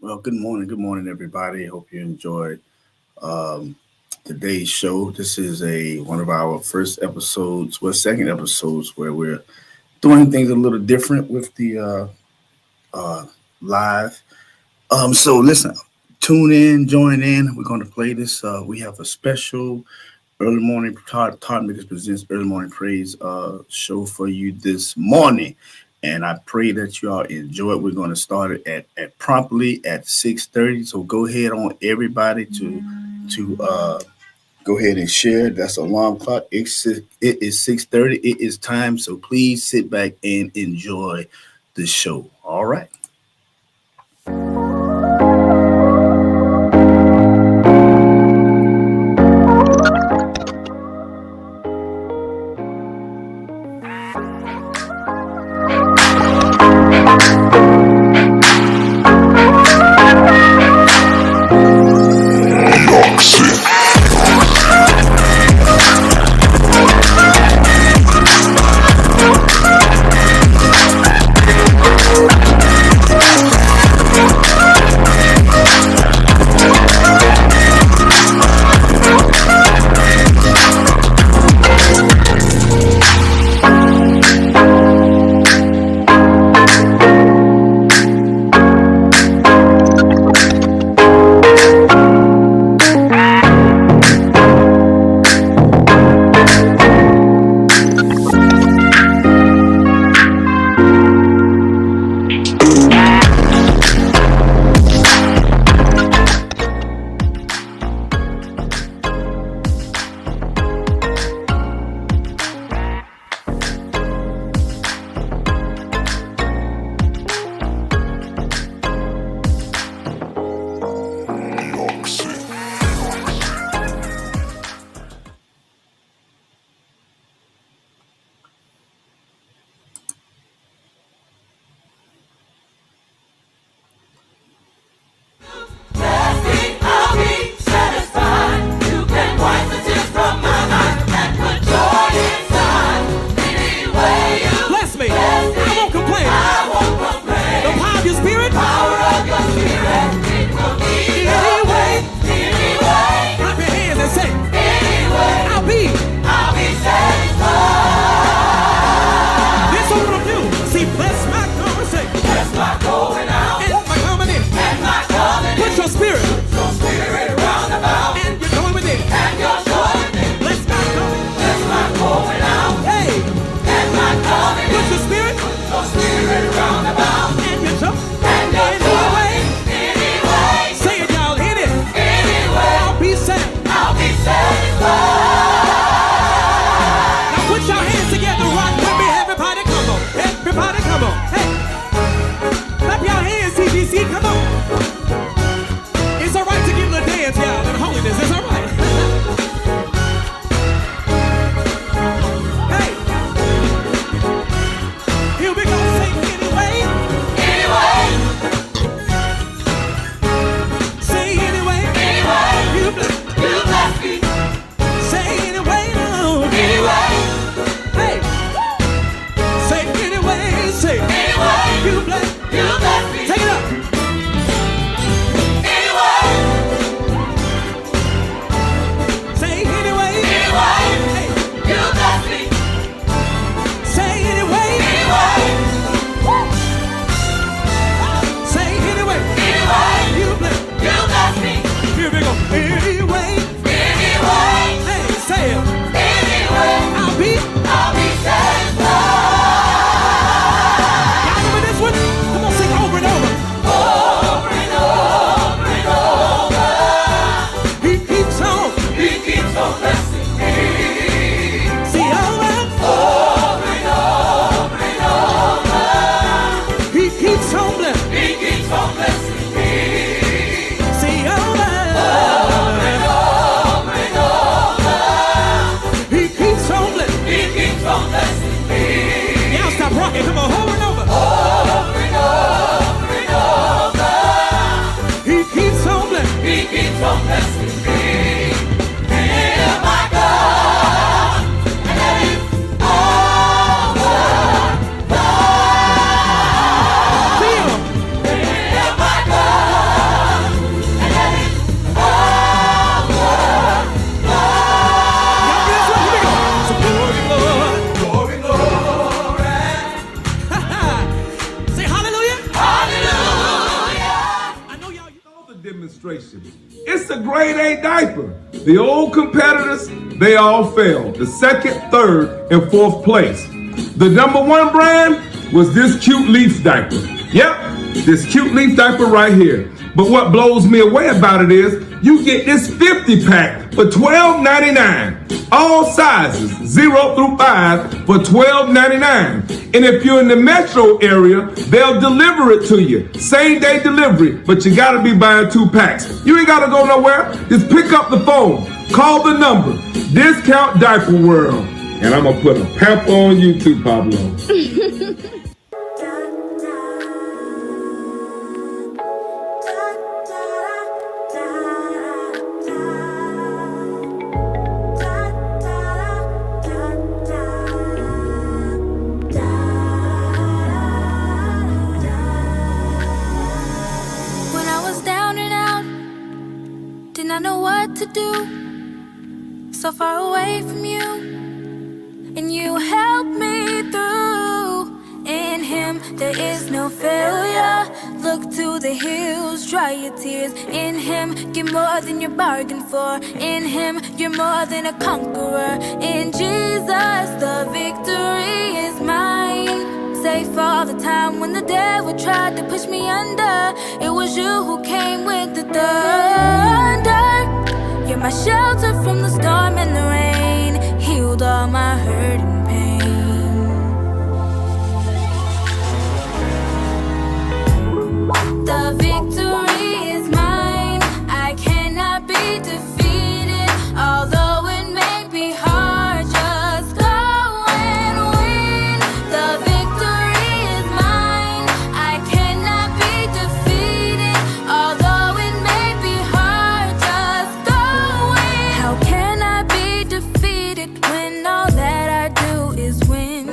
Well, good morning, everybody. Hope you enjoyed um, today's show. This is a one of our first episodes, second episodes where we're doing things a little different with the uh, live. So listen, tune in, join in. We're going to play this. We have a special early morning Todd Mickens presents early morning praise show for you this morning. And I pray that you all enjoy it. We're going to start it at promptly at 6:30. So go ahead on everybody to go ahead and share. That's alarm clock. It is 6:30. It is time. So please sit back and enjoy the show. All right. demonstration. It's a grade A diaper. The old competitors, they all failed. The second, third, and fourth place. The number one brand was this cute leaf diaper. Yep, this cute leaf diaper right here. But what blows me away about it is you get this 50 pack for $12.99. All sizes, 0 through 5 for $12.99. And if you're in the metro area, they'll deliver it to you. Same day delivery, but you gotta be buying 2 packs. You ain't gotta go nowhere. Just pick up the phone, call the number, Discount Diaper World. And I'm gonna put a pamper on you too, Pablo. I know what to do, so far away from you, and you help me through. In him there is no failure. Look to the hills, dry your tears. In him get more than you bargained for. In him you're more than a conqueror. In Jesus the victory is mine. Safe all the time when the devil tried to push me under. It was you who came with the thunder. You're my shelter from the storm and the rain. Healed all my hurt and pain. The victory is mine. I cannot be defeated. Although it may be hard, just go and win. The victory is mine. I cannot be defeated. Although it may be hard, just go win. How can I be defeated when all that I do is win?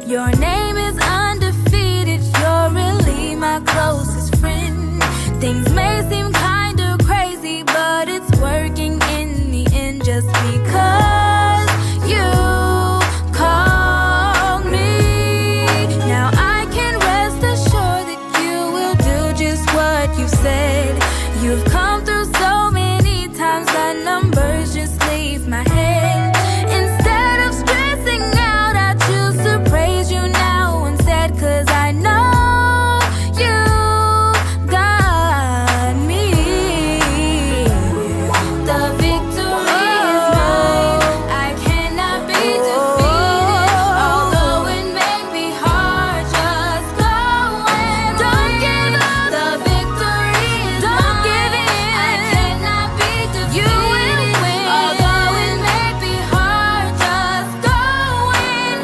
Your name is undefeated. You're really my closest friend. Things may seem kinda crazy, but it's working in the end just because you called me. Now I can rest assured that you will do just what you said. You've come through so many times that numbers just leave my head. Instead of stressing out, I choose to praise you now instead, 'cause I know you got me. The victory is mine. I cannot be defeated. Although it may be hard, just go and don't give up. The victory is don't mine. Give in. I cannot be defeated. You will win. Although it may be hard, just go in.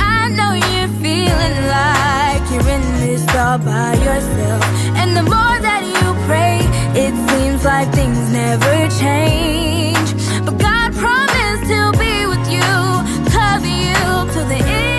I know you're feeling like you're in this all by yourself. And the more that you pray, it seems like things never change. But God promised he'll be with you, cover you to the end.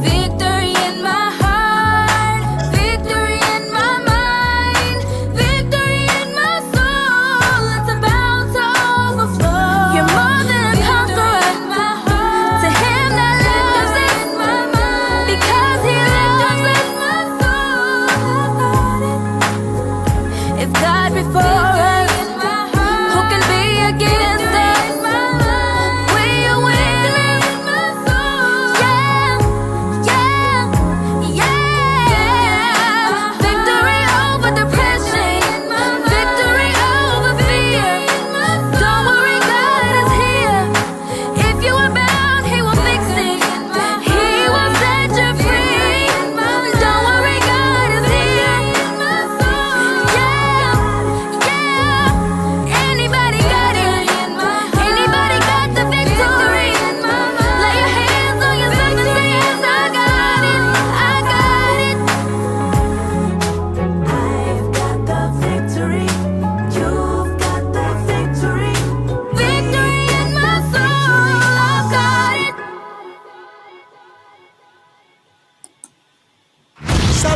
Victory in my heart, victory in my mind, victory in my soul. It's about to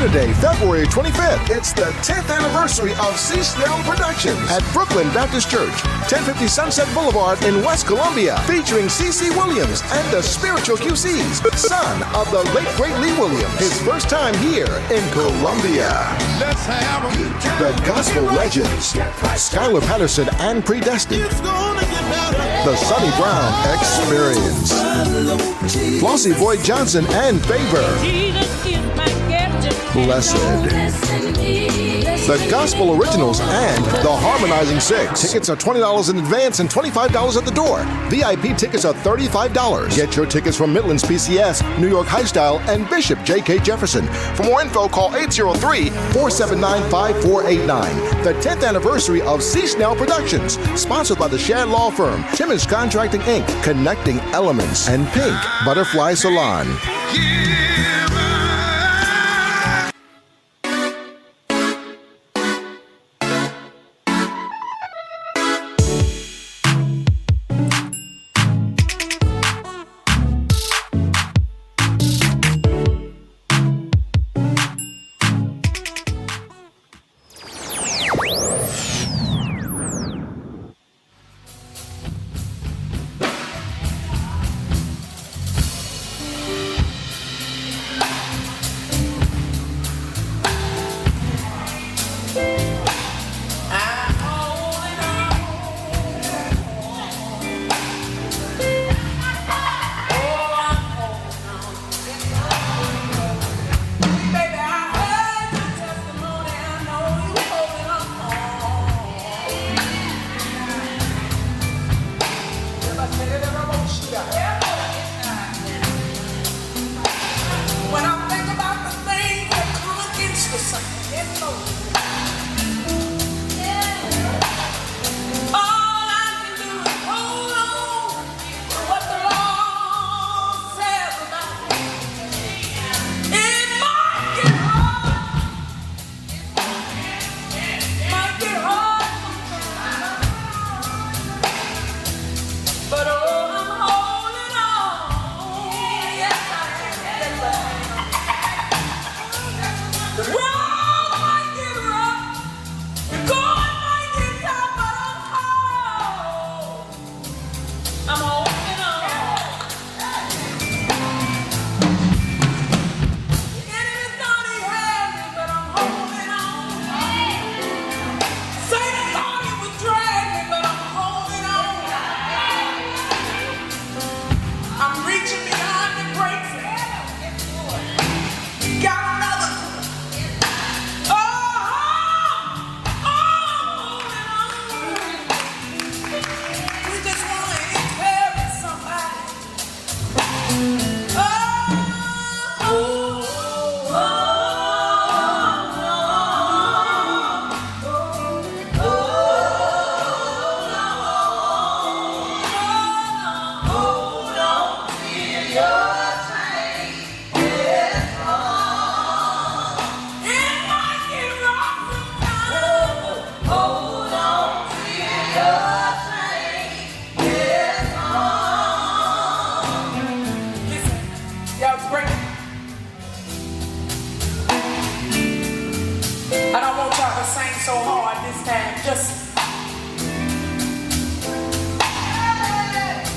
Saturday, February 25th. It's the 10th anniversary of C. Snell Productions at Brooklyn Baptist Church, 1050 Sunset Boulevard in West Columbia, featuring C.C. Williams and the Spiritual QCs, son of the late great Lee Williams. His first time here in Columbia. Let's have 'em. The Gospel Legends, Skylar Patterson and Predestined. It's gonna get better. The Sonny Brown Experience. Flossie Boyd Johnson and Favor. Blessed. The Gospel Originals and The Harmonizing Six. Tickets are $20 in advance and $25 at the door. VIP tickets are $35. Get your tickets from Midlands PCS, New York High Style, and Bishop J.K. Jefferson. For more info, call 803-479-5489. The 10th anniversary of C. Snell Productions. Sponsored by the Shad Law Firm, Timmons Contracting Inc., Connecting Elements, and Pink Butterfly Salon.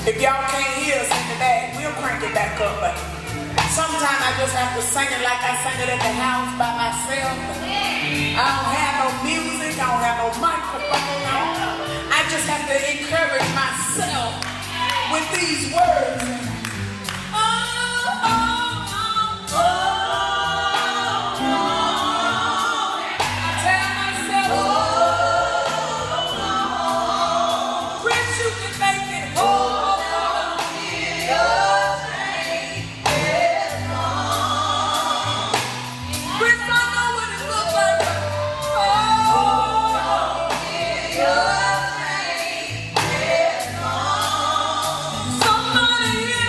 If y'all can't hear us in the back, we'll crank it back up. But sometimes I just have to sing it like I sang it at the house by myself. I don't have no music, I don't have no microphone on. I just have to encourage myself with these words. Somebody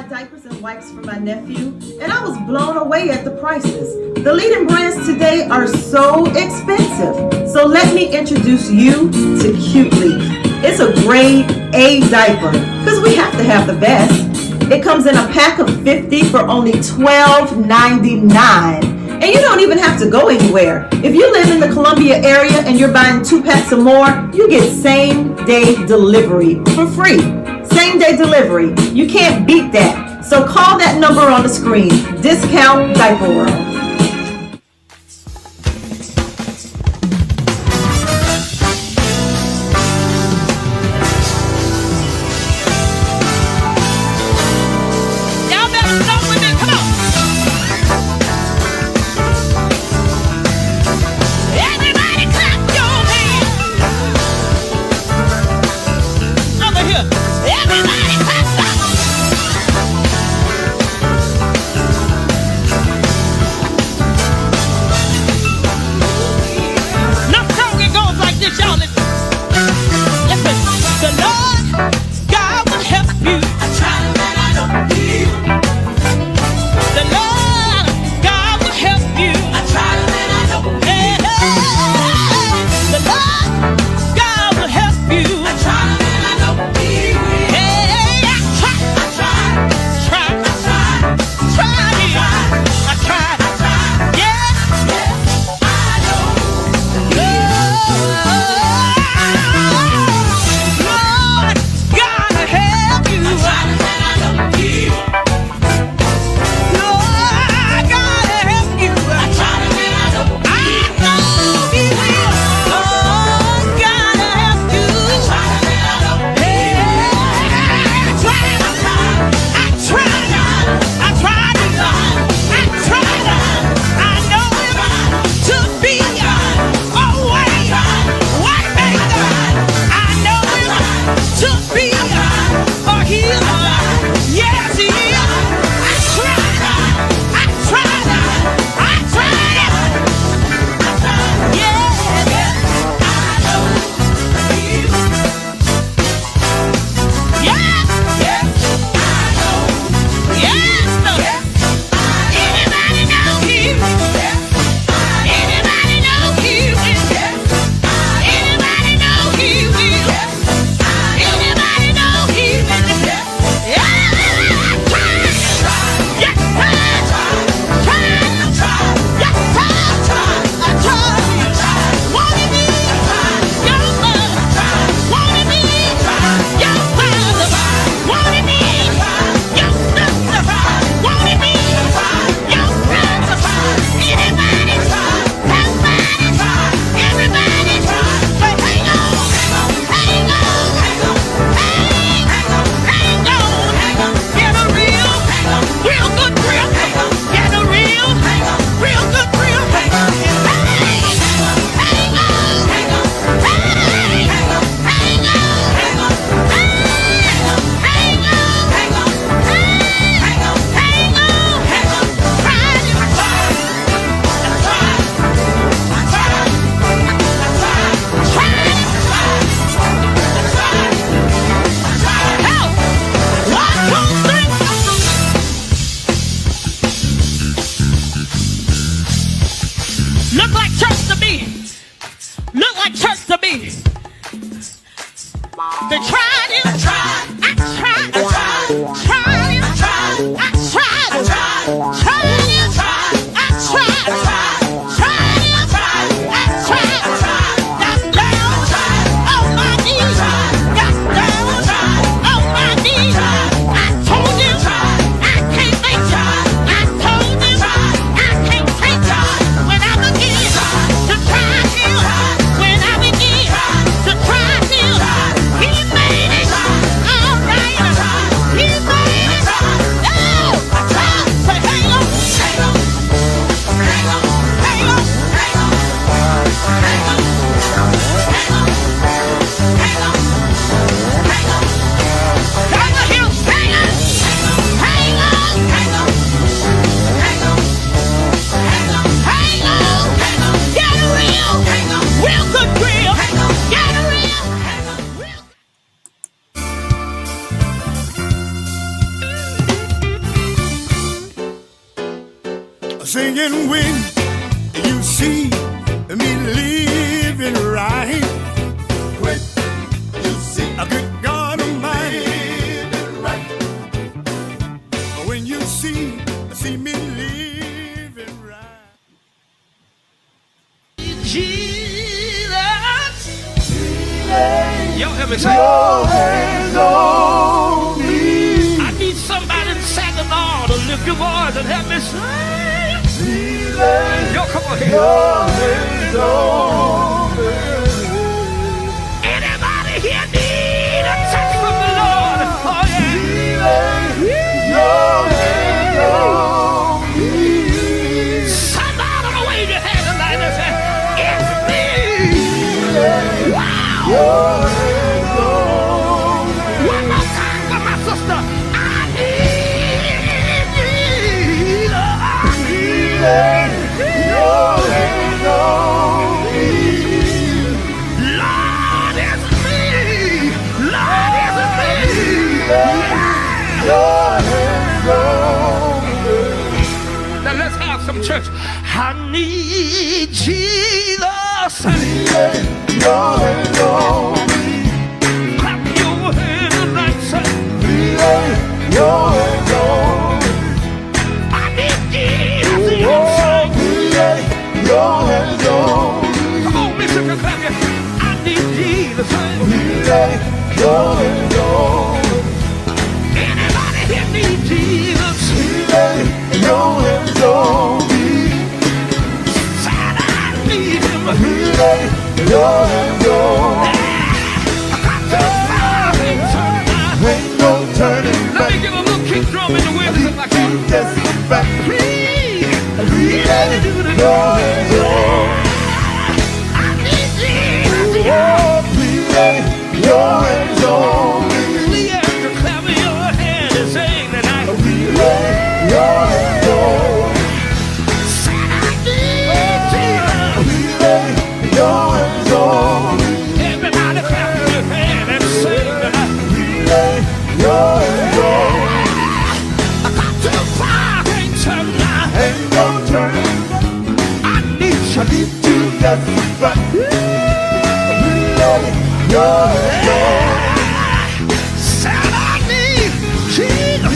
diapers and wipes for my nephew, and I was blown away at the prices. The leading brands today are so expensive. So let me introduce you to Cute Leaf. It's a grade A diaper, because we have to have the best. It comes in a pack of 50 for only $12.99. And you don't even have to go anywhere. If you live in the Columbia area and you're buying 2 packs or more, you get same-day delivery for free. Same-day delivery. You can't beat that. So call that number on the screen. Discount Diaper World. singing when you see me living right. When you see a good God Almighty living right. When you see me living right. Jesus, y'all help me say. Your hands on me. I need somebody in Saginaw to lift your voice and help me say. Yo, come on here. Your hands on me. Anybody here need a touch from the Lord? Oh yeah. Your hands on me. Somebody wave your hand tonight and say, it's me. Wow. Your hands on me. One more time for my sister. I need Your hands on me. Lord, it's me. Lord, it's me. Your hands on me. Now let's have some church. I need Jesus. Your hands on me. Clap your hands tonight, say. Your hands on me. I need Jesus. You sing. Your hands on me. Come on, Bishop, you clap your. I need Jesus. Your hands on me. Anybody here need Jesus? Your hands on me. Said I need him. Your hands on me. I got to find him tonight. Ain't no turning Let back. me give a little kick drum in the wheels if I can. Just back. Please. Your hands on me. I need Jesus. Oh, please, your hands on me. We have to clap your hand and sing tonight. Your hands on me. Said I need Jesus. Your hands on me. Everybody clap your hand and sing tonight. Your hands on me. I got to find him tonight. Ain't no turning back. I need you. You just back. Your hands on me. Said I need Jesus.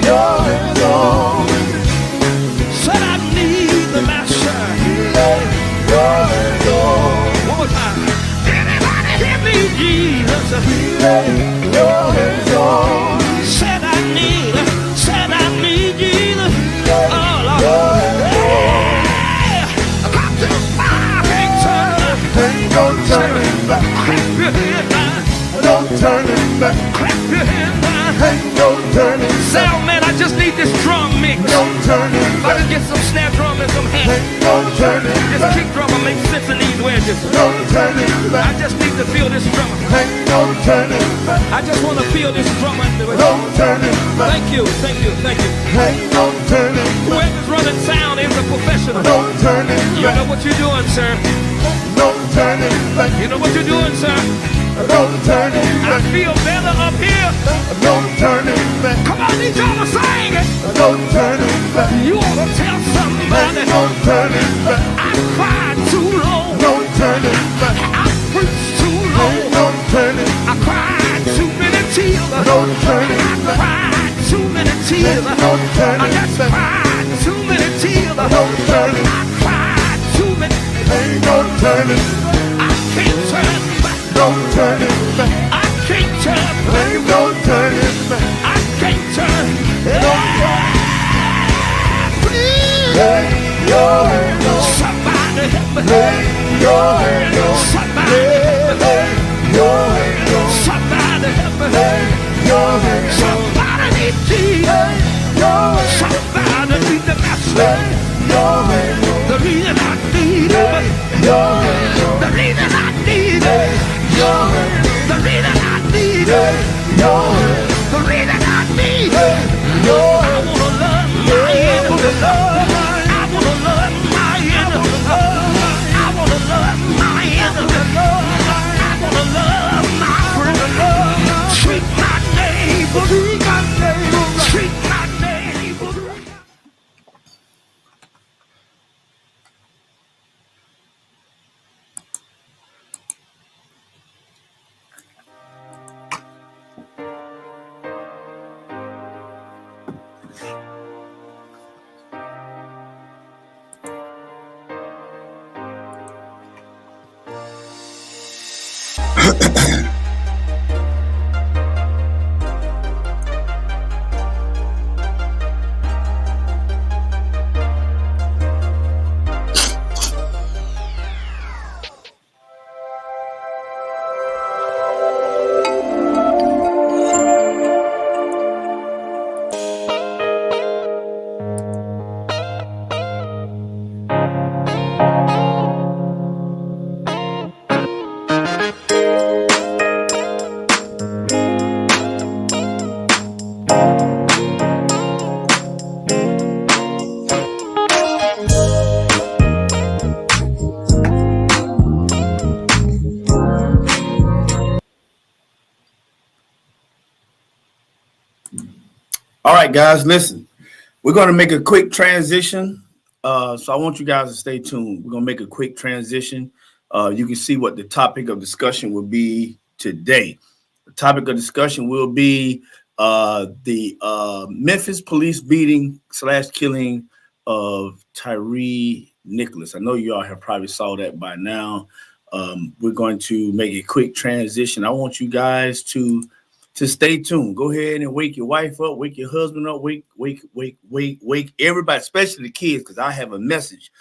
Your hands on me. Said I need the master. Your hands on me. One more time. Anybody hear me, Jesus? Your hands on me. Said I need Jesus. Oh, Lord. I got to find him tonight. Ain't no turning back. Clap your hand now. No turning back. Clap your hand now. Ain't no turning back. Sound man, I just need this drum mix. No turning If I back. can get some snare drum and some hands. Ain't no turning This back. kick drum will make sense in these wedges. No turning I back. just need to feel this drum. Ain't no turning back. I just want to feel this drum. No turning back. Thank you, thank you, thank you. Ain't no turning back. Whoever's running sound is a professional. No turning You know back. what you're doing, sir. No turning back. You know what you're doing, sir. No turning I back. feel better up here. No turning back. Come on, need y'all to sing it. No turning back. You ought to tell somebody. No turning back. I cried too long. No turning back. I preached too long. No turning. I cried too many tears. No turning I back. cried too many tears. No turning I just back. cried too many tears. No turning. I cried too many. Ain't no turning. I can't turn back. No turning back. I can't turn back. Ain't no turning back. I can't turn. Please, Lay your hands on. somebody help me. Lay your hands on. Somebody help me. Lay your hands on. Somebody help me. Lay your hands on. Somebody need Jesus. Somebody need the master. Lay your hands on. The reason I need him. Your hands on. The reason I need him. Your hands on. The reason I need him. Your hands on. The reason I need him. Your I wanna love my enemy. I wanna love my enemy. I wanna love my enemy. I wanna love my friend. Treat my neighbor. Treat my neighbor. All right, guys, listen. We're going to make a quick transition. So I want you guys to stay tuned. We're going to make a quick transition. You can see what the topic of discussion will be today. The topic of discussion will be the Memphis police beating / killing of TYRE NICHOLIS. I know you all have probably saw that by now. We're going to make a quick transition. I want you guys to stay tuned. Go ahead and wake your wife up, wake your husband up, wake everybody, especially the kids, because I have a message.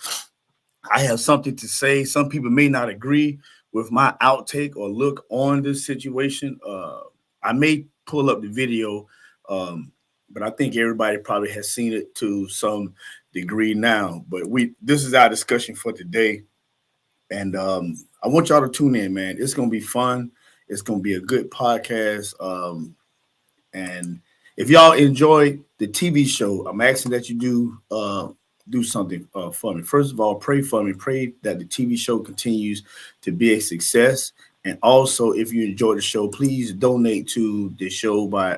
I have something to say. Some people may not agree with my outtake or look on this situation. I may pull up the video, but I think everybody probably has seen it to some degree now. But this is our discussion for today. And I want y'all to tune in, man. It's going to be fun. It's going to be a good podcast. And if y'all enjoy the TV show, I'm asking that you do something for me. First of all, pray for me. Pray that the TV show continues to be a success. And also, if you enjoy the show, please donate to the show by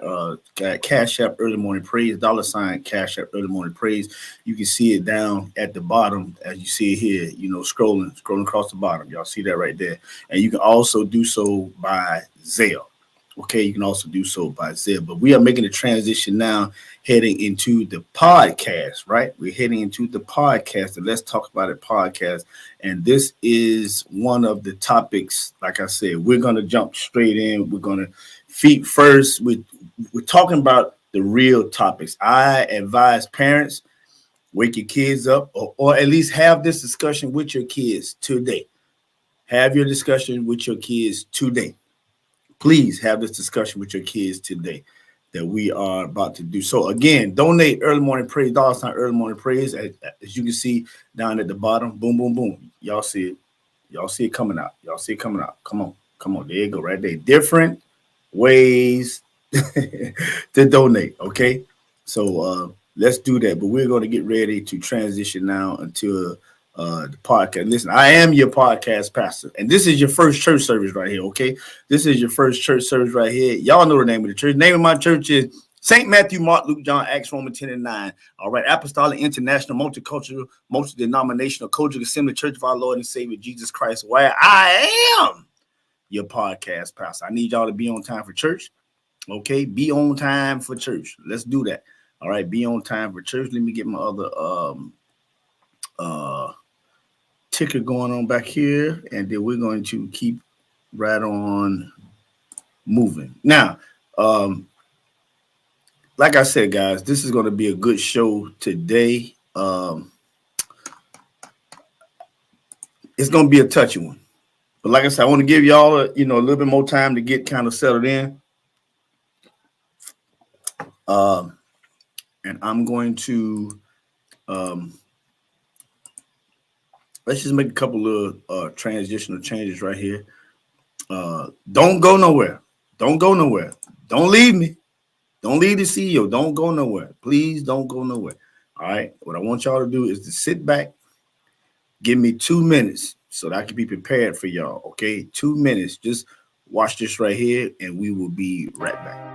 Cash App Early Morning Praise, $ Cash App Early Morning Praise. You can see it down at the bottom as you see it here, scrolling across the bottom. Y'all see that right there. And you can also do so by Zelle. Okay, you can also do so by Zelle. But we are making a transition now, heading into the podcast, right? We're heading into the podcast, the Let's Talk About It podcast. And this is one of the topics, like I said, we're going to jump straight in. We're going to feet first. We're talking about the real topics. I advise parents, wake your kids up, or at least have this discussion with your kids today. Have your discussion with your kids today. Please have this discussion with your kids today that we are about to do. So again, donate Early Morning Praise, $ Early Morning Praise. As you can see down at the bottom, boom, boom, boom. Y'all see it. Y'all see it coming out. Y'all see it coming out. Come on. There you go, right there. Different ways to donate. Okay. So let's do that. But we're going to get ready to transition now into the podcast. Listen, I am your podcast pastor, and this is your first church service right here. Okay, this is your first church service right here. Y'all know the name of the church. The name of my church is St. Matthew, Mark, Luke, John, Acts, Romans 10 and 9. All right, Apostolic, International, Multicultural, Multi-Denominational, Kojic Assembly Church of our Lord and Savior Jesus Christ, where I am your podcast pastor. I need y'all to be on time for church. Okay, be on time for church. Let's do that. All right, be on time for church. Let me get my other ticker going on back here, and then we're going to keep right on moving. Now, like I said, guys, this is going to be a good show today. It's going to be a touchy one, but like I said, I want to give y'all a little bit more time to get kind of settled in. And I'm going to let's just make a couple of transitional changes right here. Don't go nowhere. Don't go nowhere. Don't leave me. Don't leave the CEO. Don't go nowhere. Please don't go nowhere. All right. What I want y'all to do is to sit back. Give me 2 minutes so that I can be prepared for y'all. Okay. 2 minutes. Just watch this right here, and we will be right back.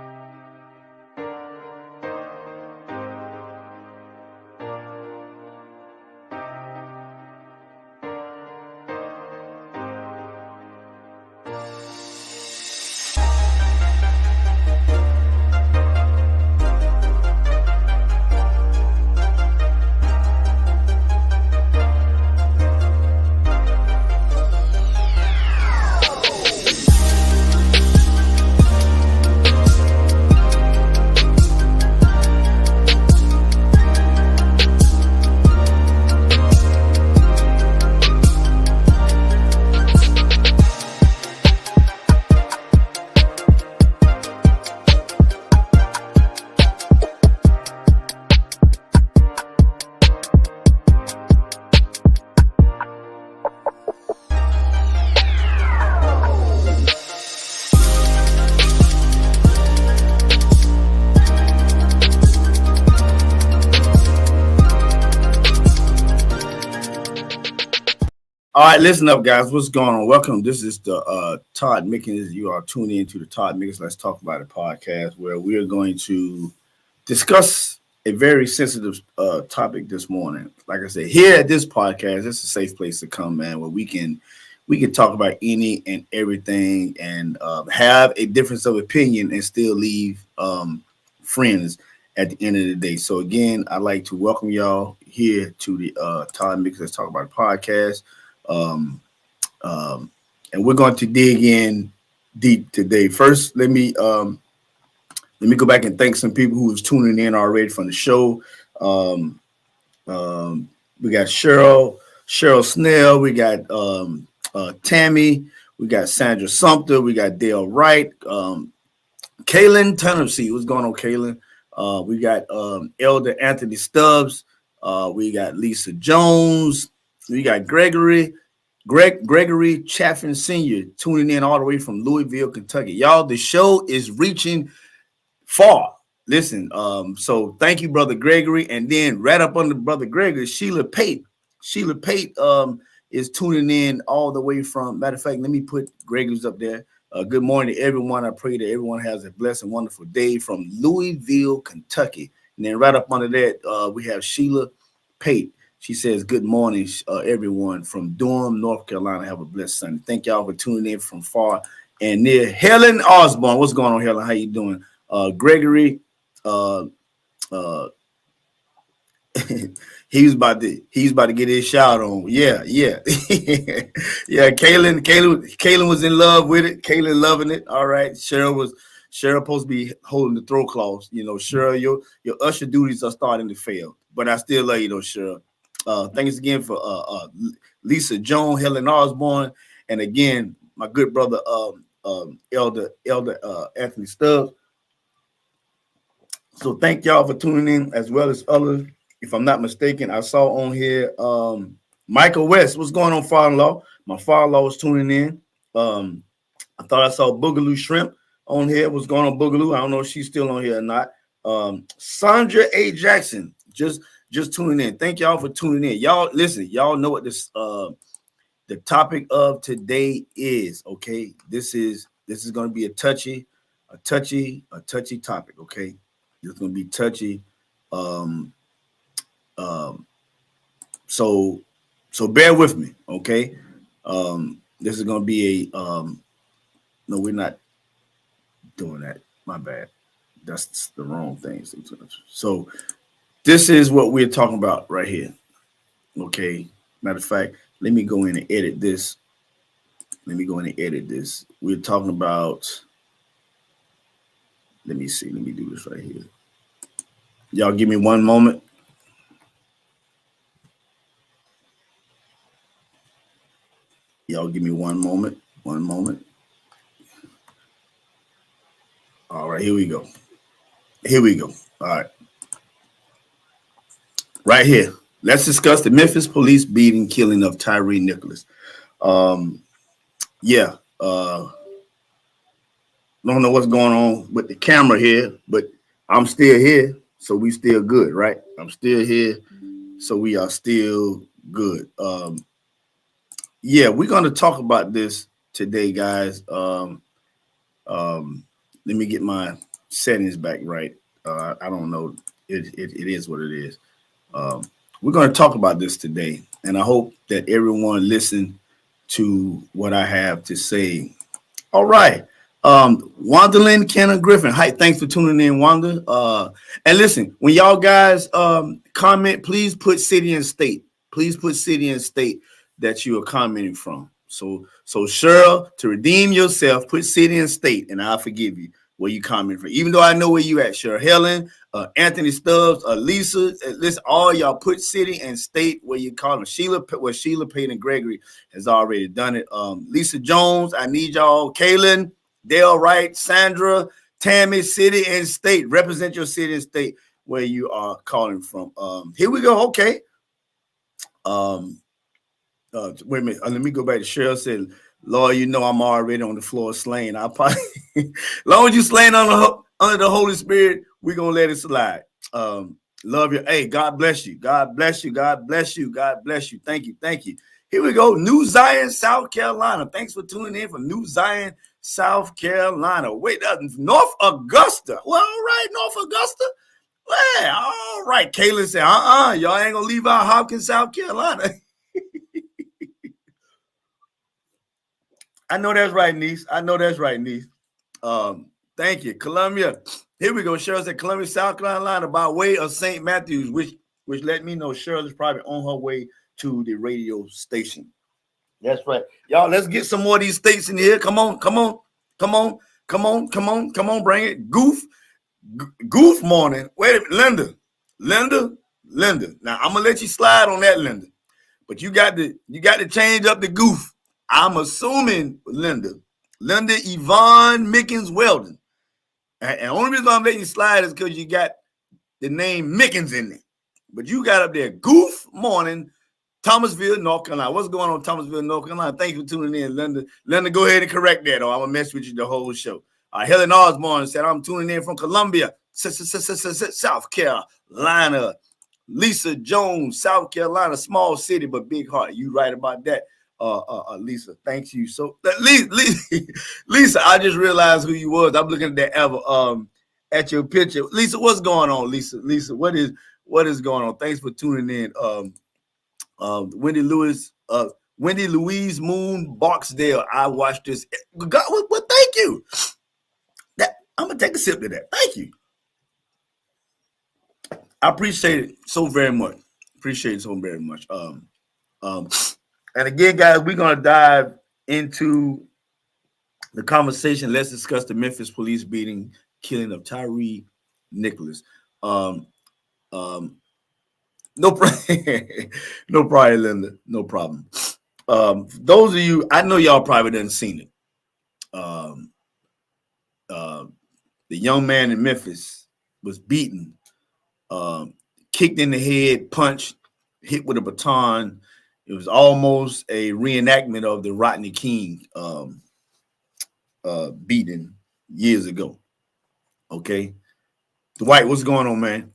All right, listen up, guys. What's going on? Welcome. This is the Todd Mickens. You are tuning into the Todd Mickens Let's Talk About It podcast, where we are going to discuss a very sensitive topic this morning. Like I said, here at this podcast, it's a safe place to come, man, where we can talk about any and everything and have a difference of opinion and still leave friends at the end of the day. So again, I'd like to welcome y'all here to the Todd Mickens Let's Talk About It podcast. And we're going to dig in deep today. First, let me go back and thank some people who was tuning in already from the show. We got Cheryl Snell, we got Tammy, we got Sandra Sumter, we got Dale Wright, Kaylin Tennessee. What's going on, Kaylin? We got Elder Anthony Stubbs, we got Lisa Jones, we got Gregory Chaffin Sr. tuning in all the way from Louisville, Kentucky. Y'all, the show is reaching far. Listen, so thank you, Brother Gregory. And then right up under Brother Gregory, Sheila Pate. Sheila Pate is tuning in all the way from, matter of fact, let me put Gregory's up there. Good morning to everyone. I pray that everyone has a blessed and wonderful day from Louisville, Kentucky. And then right up under that, we have Sheila Pate. She says, good morning, everyone from Durham, North Carolina. Have a blessed Sunday. Thank y'all for tuning in from far and near. Helen Osborne. What's going on, Helen? How you doing? Gregory, he's about to get his shout on. Yeah. Yeah, Kaylin was in love with it. Kaylin loving it. All right. Cheryl supposed to be holding the throat cloths. You know, Cheryl, your usher duties are starting to fail. But I still love you though, Cheryl. Thanks again for Lisa Jones, Helen Osborne, and again my good brother Elder Anthony Stubbs. So thank y'all for tuning in as well as others. If I'm not mistaken, I saw on here Michael West. What's going on, father-in-law? My father-in-law was tuning in. I thought I saw Boogaloo Shrimp on here. What's going on, Boogaloo? I don't know if she's still on here or not. Sandra A. Jackson just tuning in. Thank y'all for tuning in. Y'all listen, y'all know what this the topic of today is, okay? This is going to be a touchy topic, okay? It's going to be touchy. So bear with me, okay? This is going to be a no, we're not doing that. My bad. That's the wrong thing. So this is what we're talking about right here. Okay. Matter of fact, let me go in and edit this. We're talking about, let me see. Let me do this right here. Y'all give me one moment. One moment. All right, here we go. All right. Right here. Let's discuss the Memphis police beating, killing of TYRE NICHOLIS. Don't know what's going on with the camera here, but I'm still here, so we still good, right? I'm still here, so we are still good. We're going to talk about this today, guys. Let me get my settings back right. I don't know. It is what it is. We're going to talk about this today, and I hope that everyone listen to what I have to say. All right. Wandalyn Kenna Griffin. Hi, thanks for tuning in, Wanda. And listen, when y'all guys comment, please put city and state. Please put city and state that you are commenting from. So Cheryl, to redeem yourself, put city and state, and I'll forgive you where you comment from. Even though I know where you at, Cheryl. Helen, Anthony Stubbs, Lisa, listen, all y'all put city and state where you call them. Sheila Payne and Gregory has already done it. Lisa Jones, I need y'all. Kaylin, Dale Wright, Sandra, Tammy, city and state. Represent your city and state where you are calling from. Here we go. Okay. Wait a minute. Let me go back to Cheryl said, Lord, you know I'm already on the floor slaying. I probably, as long as you slaying under the Holy Spirit, we're gonna let it slide. Love you. Hey, God bless you. God bless you. God bless you. God bless you. Thank you. Here we go. New Zion, South Carolina. Thanks for tuning in from New Zion, South Carolina. Wait, North Augusta. Well, all right, North Augusta. Well, all right. Kayla said, y'all ain't gonna leave out Hopkins, South Carolina. I know that's right, niece. I know that's right, niece. Thank you. Columbia. Here we go. Cheryl said Columbia, South Carolina, by way of St. Matthews, which let me know Cheryl is probably on her way to the radio station. That's right. Y'all, let's get some more of these states in here. Come on. Bring it. Goof morning. Wait a minute. Linda. Now, I'm going to let you slide on that, Linda. But you got to change up the goof. I'm assuming Linda Yvonne Mickens Weldon. And the only reason I'm letting you slide is because you got the name Mickens in there. But you got up there, Goof Morning, Thomasville, North Carolina. What's going on, Thomasville, North Carolina? Thank you for tuning in, Linda. Linda, go ahead and correct that, or I'm going to mess with you the whole show. Helen Osborne said, I'm tuning in from Columbia, South Carolina. Lisa Jones, South Carolina, small city, but big heart. You right about that. Lisa, thank you. So Lisa, I just realized who you was. I'm looking at that at your picture. Lisa, what's going on, Lisa? Lisa, what is going on? Thanks for tuning in. Wendy Louise Moon Boxdale. I watched this. God, well, thank you. I'm gonna take a sip of that. Thank you. I appreciate it so very much. And again, guys, we're going to dive into the conversation. Let's discuss the Memphis police beating, killing of TYRE NICHOLIS. No problem, Linda. No problem. Those of you, I know y'all probably done seen it. The young man in Memphis was beaten, kicked in the head, punched, hit with a baton. It was almost a reenactment of the Rodney King beating years ago. Okay, Dwight, what's going on, man?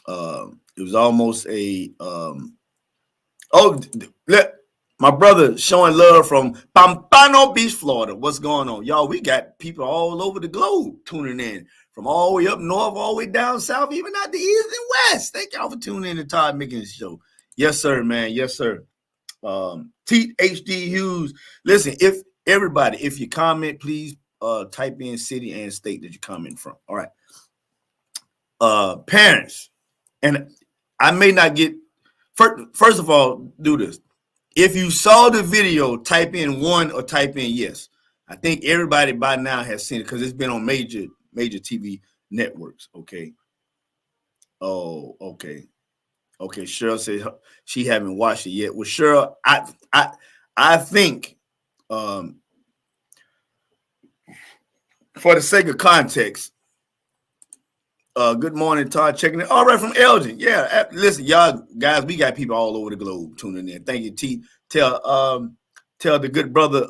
It was almost a my brother showing love from Pompano Beach, Florida. What's going on, y'all? We got people all over the globe tuning in, from all the way up north, all the way down south, even out the east and west. Thank y'all for tuning in to Todd Mickens show. Yes, sir, man. Yes, sir. THD Hughes. Listen, if you comment, please type in city and state that you comment from. All right. Parents, and I may not get first of all, do this. If you saw the video, type in 1 or type in yes. I think everybody by now has seen it because it's been on major TV networks. Okay. Oh, okay. Okay, Cheryl said she haven't watched it yet. Well, Cheryl, I think for the sake of context, good morning, Todd, checking it. All right, from Elgin. Yeah, listen, y'all guys, we got people all over the globe tuning in. Thank you, T. Tell the good brother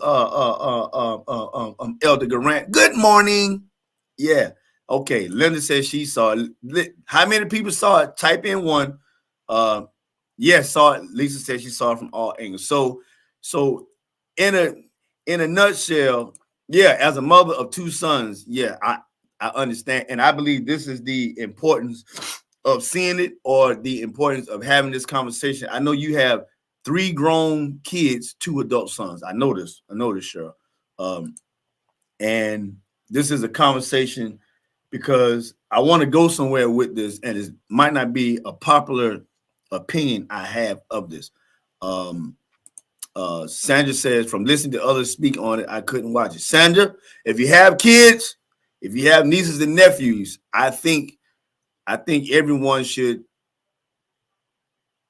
Elder Garant. Good morning. Yeah. Okay. Linda says she saw it. How many people saw it? Type in 1. Yes, saw it. Lisa said she saw it from all angles. So in a nutshell, yeah, as a mother of 2 sons, yeah, I understand, and I believe this is the importance of seeing it, or the importance of having this conversation. I know you have 3 grown kids, 2 adult sons. I know this, Cheryl. And this is a conversation because I want to go somewhere with this, and it might not be a popular opinion I have of this. Sandra says, from listening to others speak on it, I couldn't watch it. Sandra, if you have kids, if you have nieces and nephews, I think everyone should.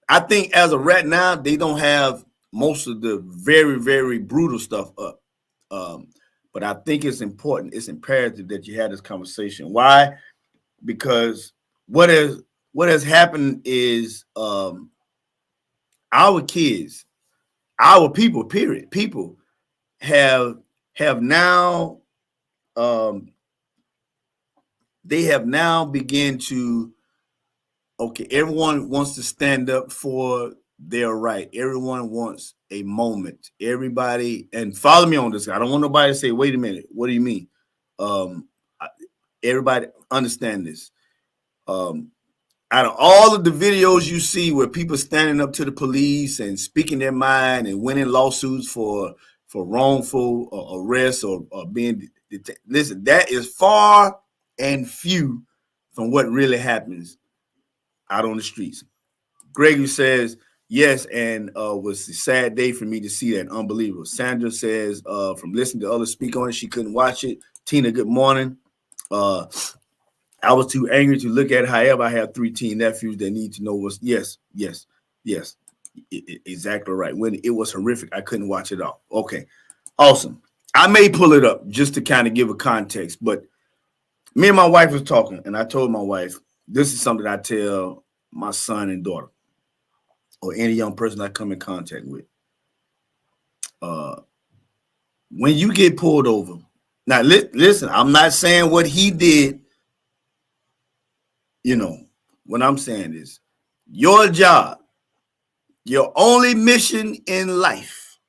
I think as of right now, they don't have most of the very, very brutal stuff up. But I think it's important, it's imperative that you have this conversation. Why? Because what has happened is our kids, our people, period, people have now they have now begun to, okay, everyone wants to stand up for they're right. Everyone wants a moment. Everybody, and follow me on this. I don't want nobody to say, wait a minute, what do you mean? Everybody understand this. Out of all of the videos you see where people standing up to the police and speaking their mind and winning lawsuits for wrongful arrest or being detained, listen, that is far and few from what really happens out on the streets. Gregory says, yes, and was a sad day for me to see that. Unbelievable. Sandra says, from listening to others speak on it, she couldn't watch it. Tina, good morning. I was too angry to look at it. However, I have 3 teen nephews that need to know what's yes. Exactly right. When it was horrific, I couldn't watch it all. Okay, awesome. I may pull it up just to kind of give a context, but me and my wife was talking, and I told my wife, this is something I tell my son and daughter or any young person I come in contact with. When you get pulled over, now listen, I'm not saying what he did. You know, what I'm saying is your job, your only mission in life,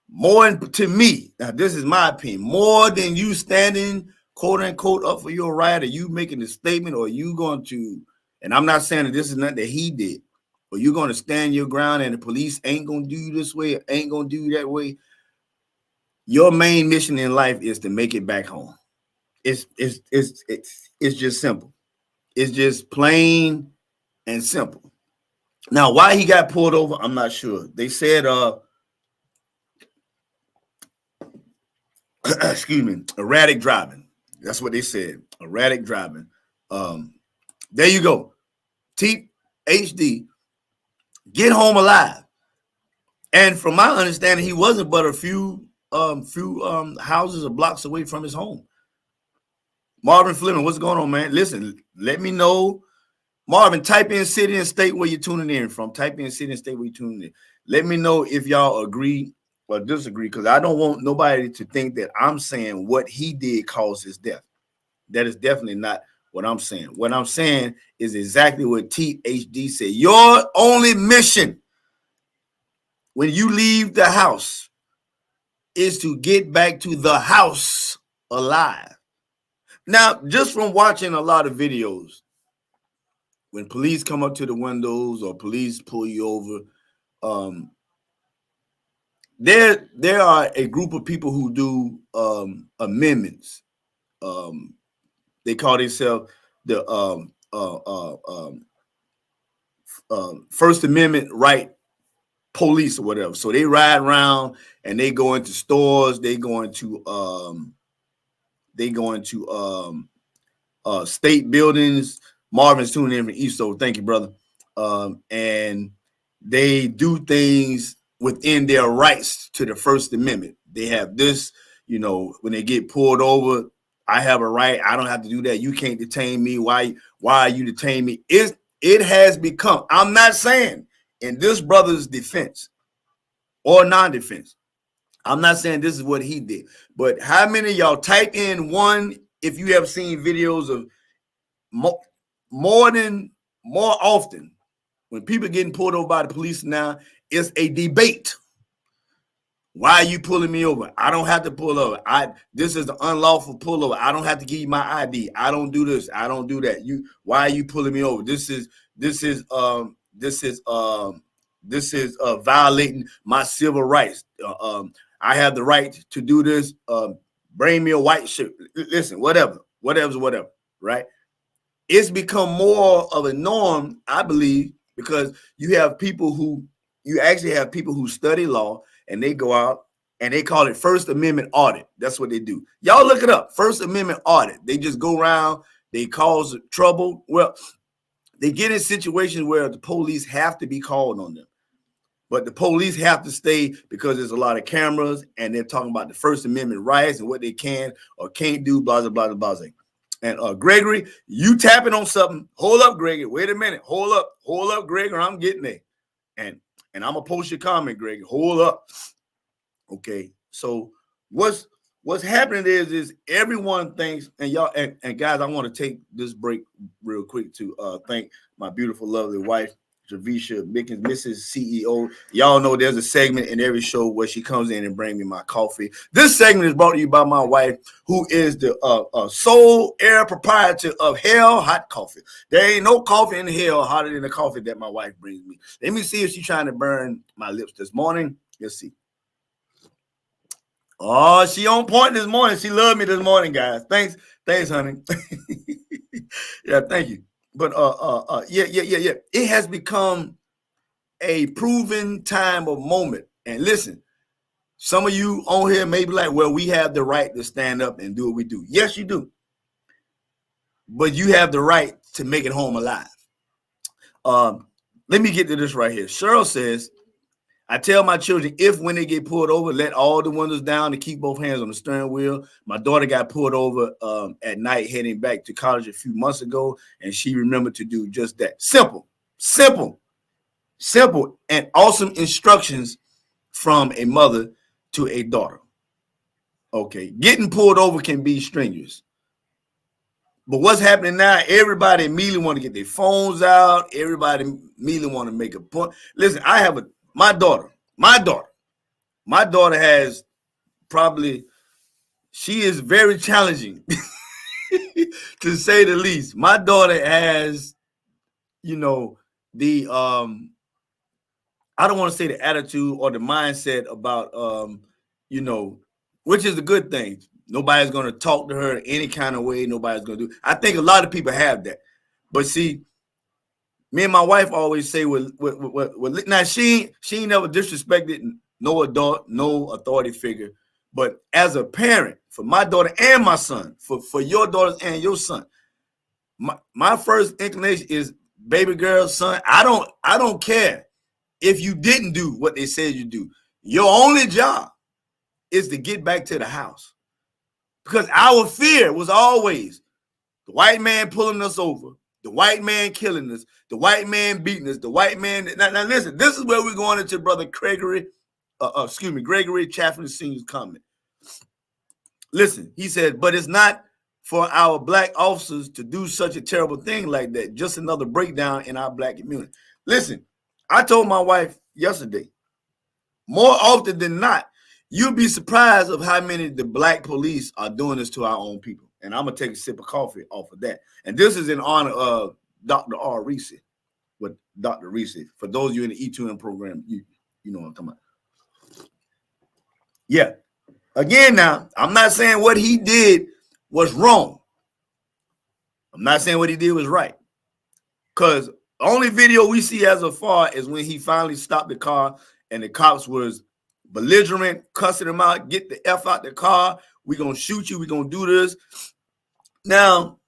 more to me, now this is my opinion, more than you standing quote unquote up for your right, or you making a statement, or you going to, and I'm not saying that this is nothing that he did, but you're going to stand your ground and the police ain't going to do you this way, ain't going to do you that way. Your main mission in life is to make it back home. It's just simple. It's just plain and simple. Now, why he got pulled over, I'm not sure. They said, excuse me, erratic driving. That's what they said, erratic driving. There you go. T HD, get home alive. And from my understanding, he wasn't but a few houses or blocks away from his home. Marvin Fleming, what's going on, man? Listen, let me know. Marvin, type in city and state where you're tuning in from. Type in city and state where you're tuning in. Let me know if y'all agree or disagree, because I don't want nobody to think that I'm saying what he did caused his death. That is definitely not what I'm saying. What I'm saying is exactly what THD said. Your only mission when you leave the house is to get back to the house alive. Now, just from watching a lot of videos, when police come up to the windows or police pull you over, there are a group of people who do amendments. They call themselves the First Amendment right police or whatever. So they ride around and they go into stores. They go into state buildings. Marvin's tuning in from East, so thank you, brother. And they do things within their rights to the First Amendment. They have this, you know, when they get pulled over, I have a right. I don't have to do that. You can't detain me. Why are you detaining me? It has become, I'm not saying in this brother's defense or non-defense, I'm not saying this is what he did, but how many of y'all type in one if you have seen videos of more often when people getting pulled over by the police now, it's a debate. Why are you pulling me over? I don't have to pull over. This is the unlawful pullover. I don't have to give you my ID. I don't do this. I don't do that. Why are you pulling me over? This is violating my civil rights. I have the right to do this. Bring me a white shirt. Listen, whatever, right? It's become more of a norm, I believe, because you actually have people who study law and they go out and they call it First Amendment audit. That's what they do. Y'all look it up. First Amendment audit. They just go around, they cause trouble. Well, they get in situations where the police have to be called on them. But the police have to stay because there's a lot of cameras and they're talking about the First Amendment rights and what they can or can't do, blah, blah, blah, blah, blah. And Gregory, you tapping on something. Hold up, Gregory. Wait a minute. Hold up, Gregory. I'm getting there. And I'm gonna post your comment, Gregory. Hold up. Okay. So what's happening is everyone thinks, and y'all and guys, I want to take this break real quick to thank my beautiful, lovely wife Javisha Mickens, Mrs. CEO. Y'all know there's a segment in every show where she comes in and brings me my coffee. This segment is brought to you by my wife, who is the sole heir proprietor of Hell Hot Coffee. There ain't no coffee in hell hotter than the coffee that my wife brings me. Let me see if she's trying to burn my lips this morning. Let's see. Oh, she on point this morning. She loved me this morning, guys. Thanks, honey. Yeah, thank you. But yeah. It has become a proven time of moment. And listen, some of you on here may be like, well, we have the right to stand up and do what we do. Yes, you do. But you have the right to make it home alive. Let me get to this right here. Cheryl says, I tell my children, if when they get pulled over, let all the windows down and keep both hands on the steering wheel. My daughter got pulled over at night heading back to college a few months ago, and she remembered to do just that. Simple, and awesome instructions from a mother to a daughter. Okay, getting pulled over can be strenuous. But what's happening now, everybody immediately want to get their phones out. Everybody immediately want to make a point. Listen, I have my daughter has probably, she is very challenging to say the least. My daughter has, the, I don't want to say the attitude or the mindset about, which is a good thing. Nobody's going to talk to her any kind of way. Nobody's going to do. I think a lot of people have that. But see, me and my wife always say, now she ain't never disrespected no adult, no authority figure. But as a parent, for my daughter and my son, for your daughters and your son, my first inclination is, baby girl, son, I don't care if you didn't do what they said you do. Your only job is to get back to the house. Because our fear was always the white man pulling us over, the white man killing us, the white man beating us, the white man. Now listen, this is where we're going into Brother Gregory Chaffin Sr.'s comment. Listen, he said, but it's not for our black officers to do such a terrible thing like that. Just another breakdown in our black community. Listen, I told my wife yesterday, more often than not, you'll be surprised of how many the black police are doing this to our own people. And I'm going to take a sip of coffee off of that. And this is in honor of Dr. R. Reese, with Dr. Reese. For those of you in the E2M program, you know what I'm talking about. Yeah. Again, now, I'm not saying what he did was wrong. I'm not saying what he did was right. Because the only video we see as of far is when he finally stopped the car and the cops was belligerent, cussing him out, get the F out the car. We're going to shoot you. We're going to do this. Now,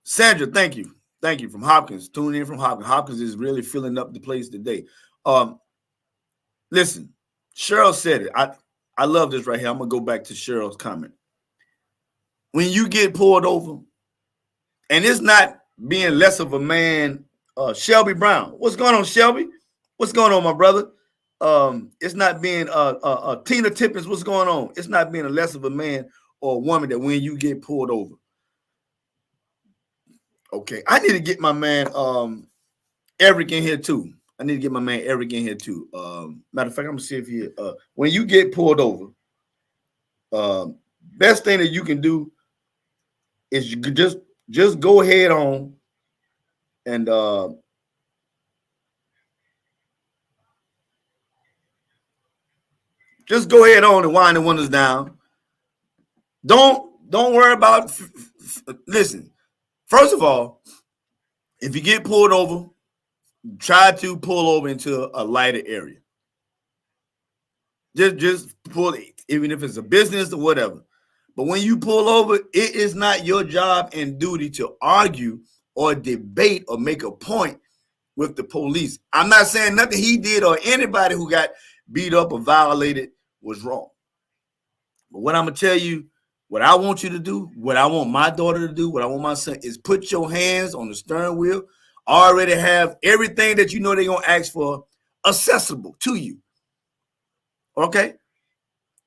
Sandra, thank you. Thank you from Hopkins. Tuning in from Hopkins. Hopkins is really filling up the place today. Listen, Cheryl said it. I love this right here. I'm going to go back to Cheryl's comment. When you get pulled over, and it's not being less of a man, Shelby Brown. What's going on, Shelby? What's going on, my brother? It's not being Tina Tippins. What's going on? It's not being a less of a man or a woman that when you get pulled over. Okay, I need to get my man Eric in here too. Matter of fact, I'm gonna see if he when you get pulled over, best thing that you can do is you could just go ahead on and just go ahead on and wind the windows down. Don't worry about. Listen, first of all, if you get pulled over, try to pull over into a lighter area. Just pull it, even if it's a business or whatever. But when you pull over, it is not your job and duty to argue or debate or make a point with the police. I'm not saying nothing he did or anybody who got beat up or violated was wrong. But what I'm going to tell you, what I want you to do, what I want my daughter to do, what I want my son is put your hands on the steering wheel. Already have everything that you know they're going to ask for accessible to you. Okay?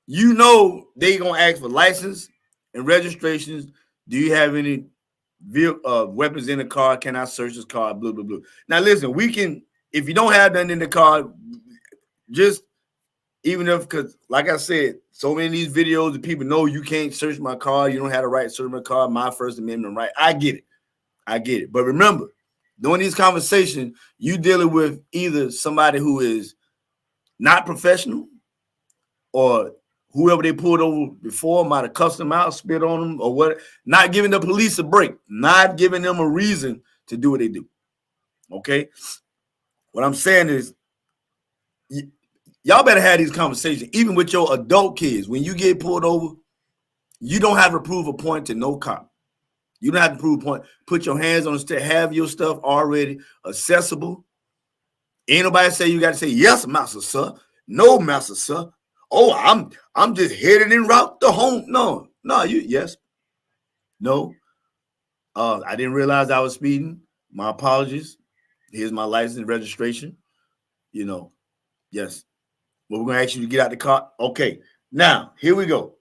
You know they're going to ask for license and registrations. Do you have any weapons in the car? Can I search this car? Blah, blah, blah. Now, listen, if you don't have nothing in the car, just even if, because like I said, so many of these videos that people know you can't search my car, you don't have the right to search my car, my First Amendment right. I get it. But remember, during these conversations, you dealing with either somebody who is not professional or whoever they pulled over before might have cussed them out, spit on them, or what, not giving the police a break, not giving them a reason to do what they do. Okay? What I'm saying is, y'all better have these conversations, even with your adult kids. When you get pulled over, you don't have to prove a point to no cop. You don't have to prove a point. Put your hands on the stick, have your stuff already accessible. Ain't nobody say you got to say, yes, master, sir. No, master, sir. Oh, I'm just headed en route to home. No, yes. No. I didn't realize I was speeding. My apologies. Here's my license and registration. Yes. Well, we're going to ask you to get out the car. Okay. Now, here we go.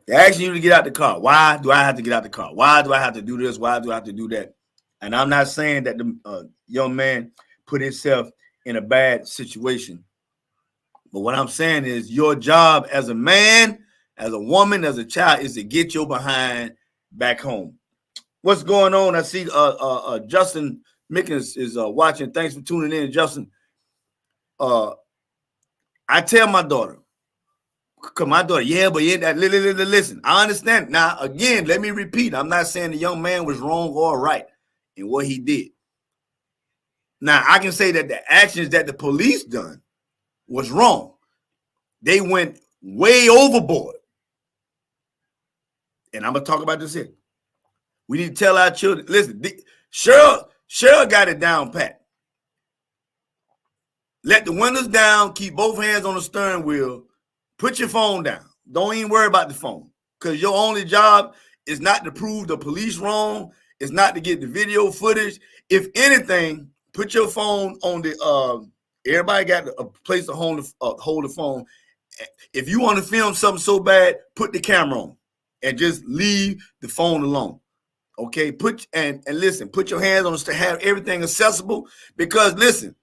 They're asking you to get out the car. Why do I have to get out the car? Why do I have to do this? Why do I have to do that? And I'm not saying that the young man put himself in a bad situation. But what I'm saying is your job as a man, as a woman, as a child is to get your behind back home. What's going on? I see Justin Mickens is watching. Thanks for tuning in, Justin. I tell my daughter, listen, I understand. Now, again, let me repeat. I'm not saying the young man was wrong or right in what he did. Now, I can say that the actions that the police done was wrong. They went way overboard. And I'm going to talk about this here. We need to tell our children, listen, Cheryl got it down pat. Let the windows down, keep both hands on the steering wheel, put your phone down. Don't even worry about the phone, because your only job is not to prove the police wrong. It's not to get the video footage. If anything, put your phone on the, everybody got a place to hold the phone. If you want to film something so bad, put the camera on and just leave the phone alone. Okay, listen, put your hands on it to have everything accessible, because listen,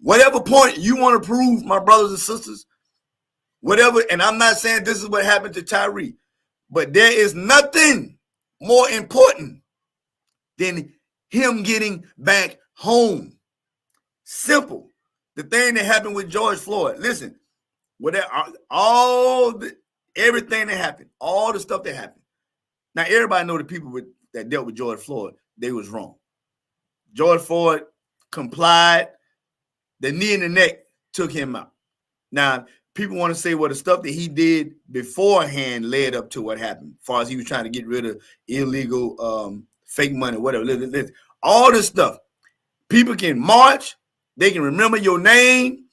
whatever point you want to prove, my brothers and sisters, whatever, and I'm not saying this is what happened to TYRE, but there is nothing more important than him getting back home. Simple. The thing that happened with George Floyd, listen, everything that happened, all the stuff that happened. Now, everybody know the people that dealt with George Floyd, they was wrong. George Floyd complied. The knee in the neck took him out. Now, people want to say, well, the stuff that he did beforehand led up to what happened, as far as he was trying to get rid of illegal fake money, whatever. Listen, all this stuff. People can march. They can remember your name.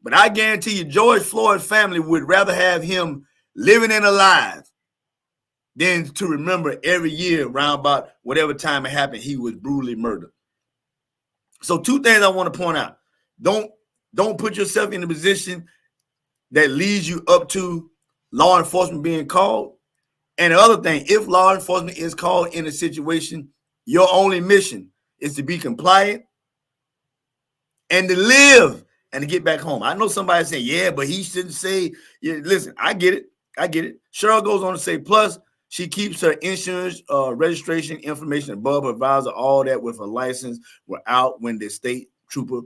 But I guarantee you, George Floyd's family would rather have him living and alive than to remember every year around about whatever time it happened, he was brutally murdered. So two things I want to point out. Don't put yourself in a position that leads you up to law enforcement being called. And the other thing, if law enforcement is called in a situation, your only mission is to be compliant and to live and to get back home. I know somebody saying, yeah, but he shouldn't say, yeah, listen, I get it. Cheryl goes on to say, plus, she keeps her insurance registration information above her visor, all that with her license were out when the state trooper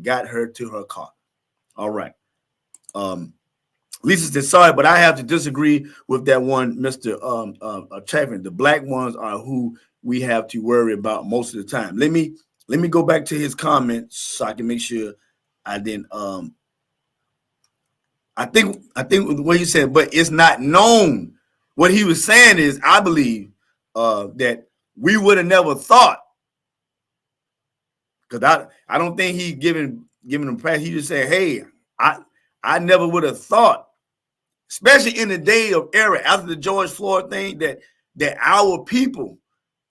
got her to her car. All right. Lisa said, sorry, but I have to disagree with that one, Mr. Chapman. The black ones are who we have to worry about most of the time. Let me go back to his comments so I can make sure I didn't. I think what you said, but it's not known. What he was saying is, I believe that we would have never thought, because I don't think he giving them praise. He just said, hey, I never would have thought, especially in the day of era after the George Floyd thing, that our people,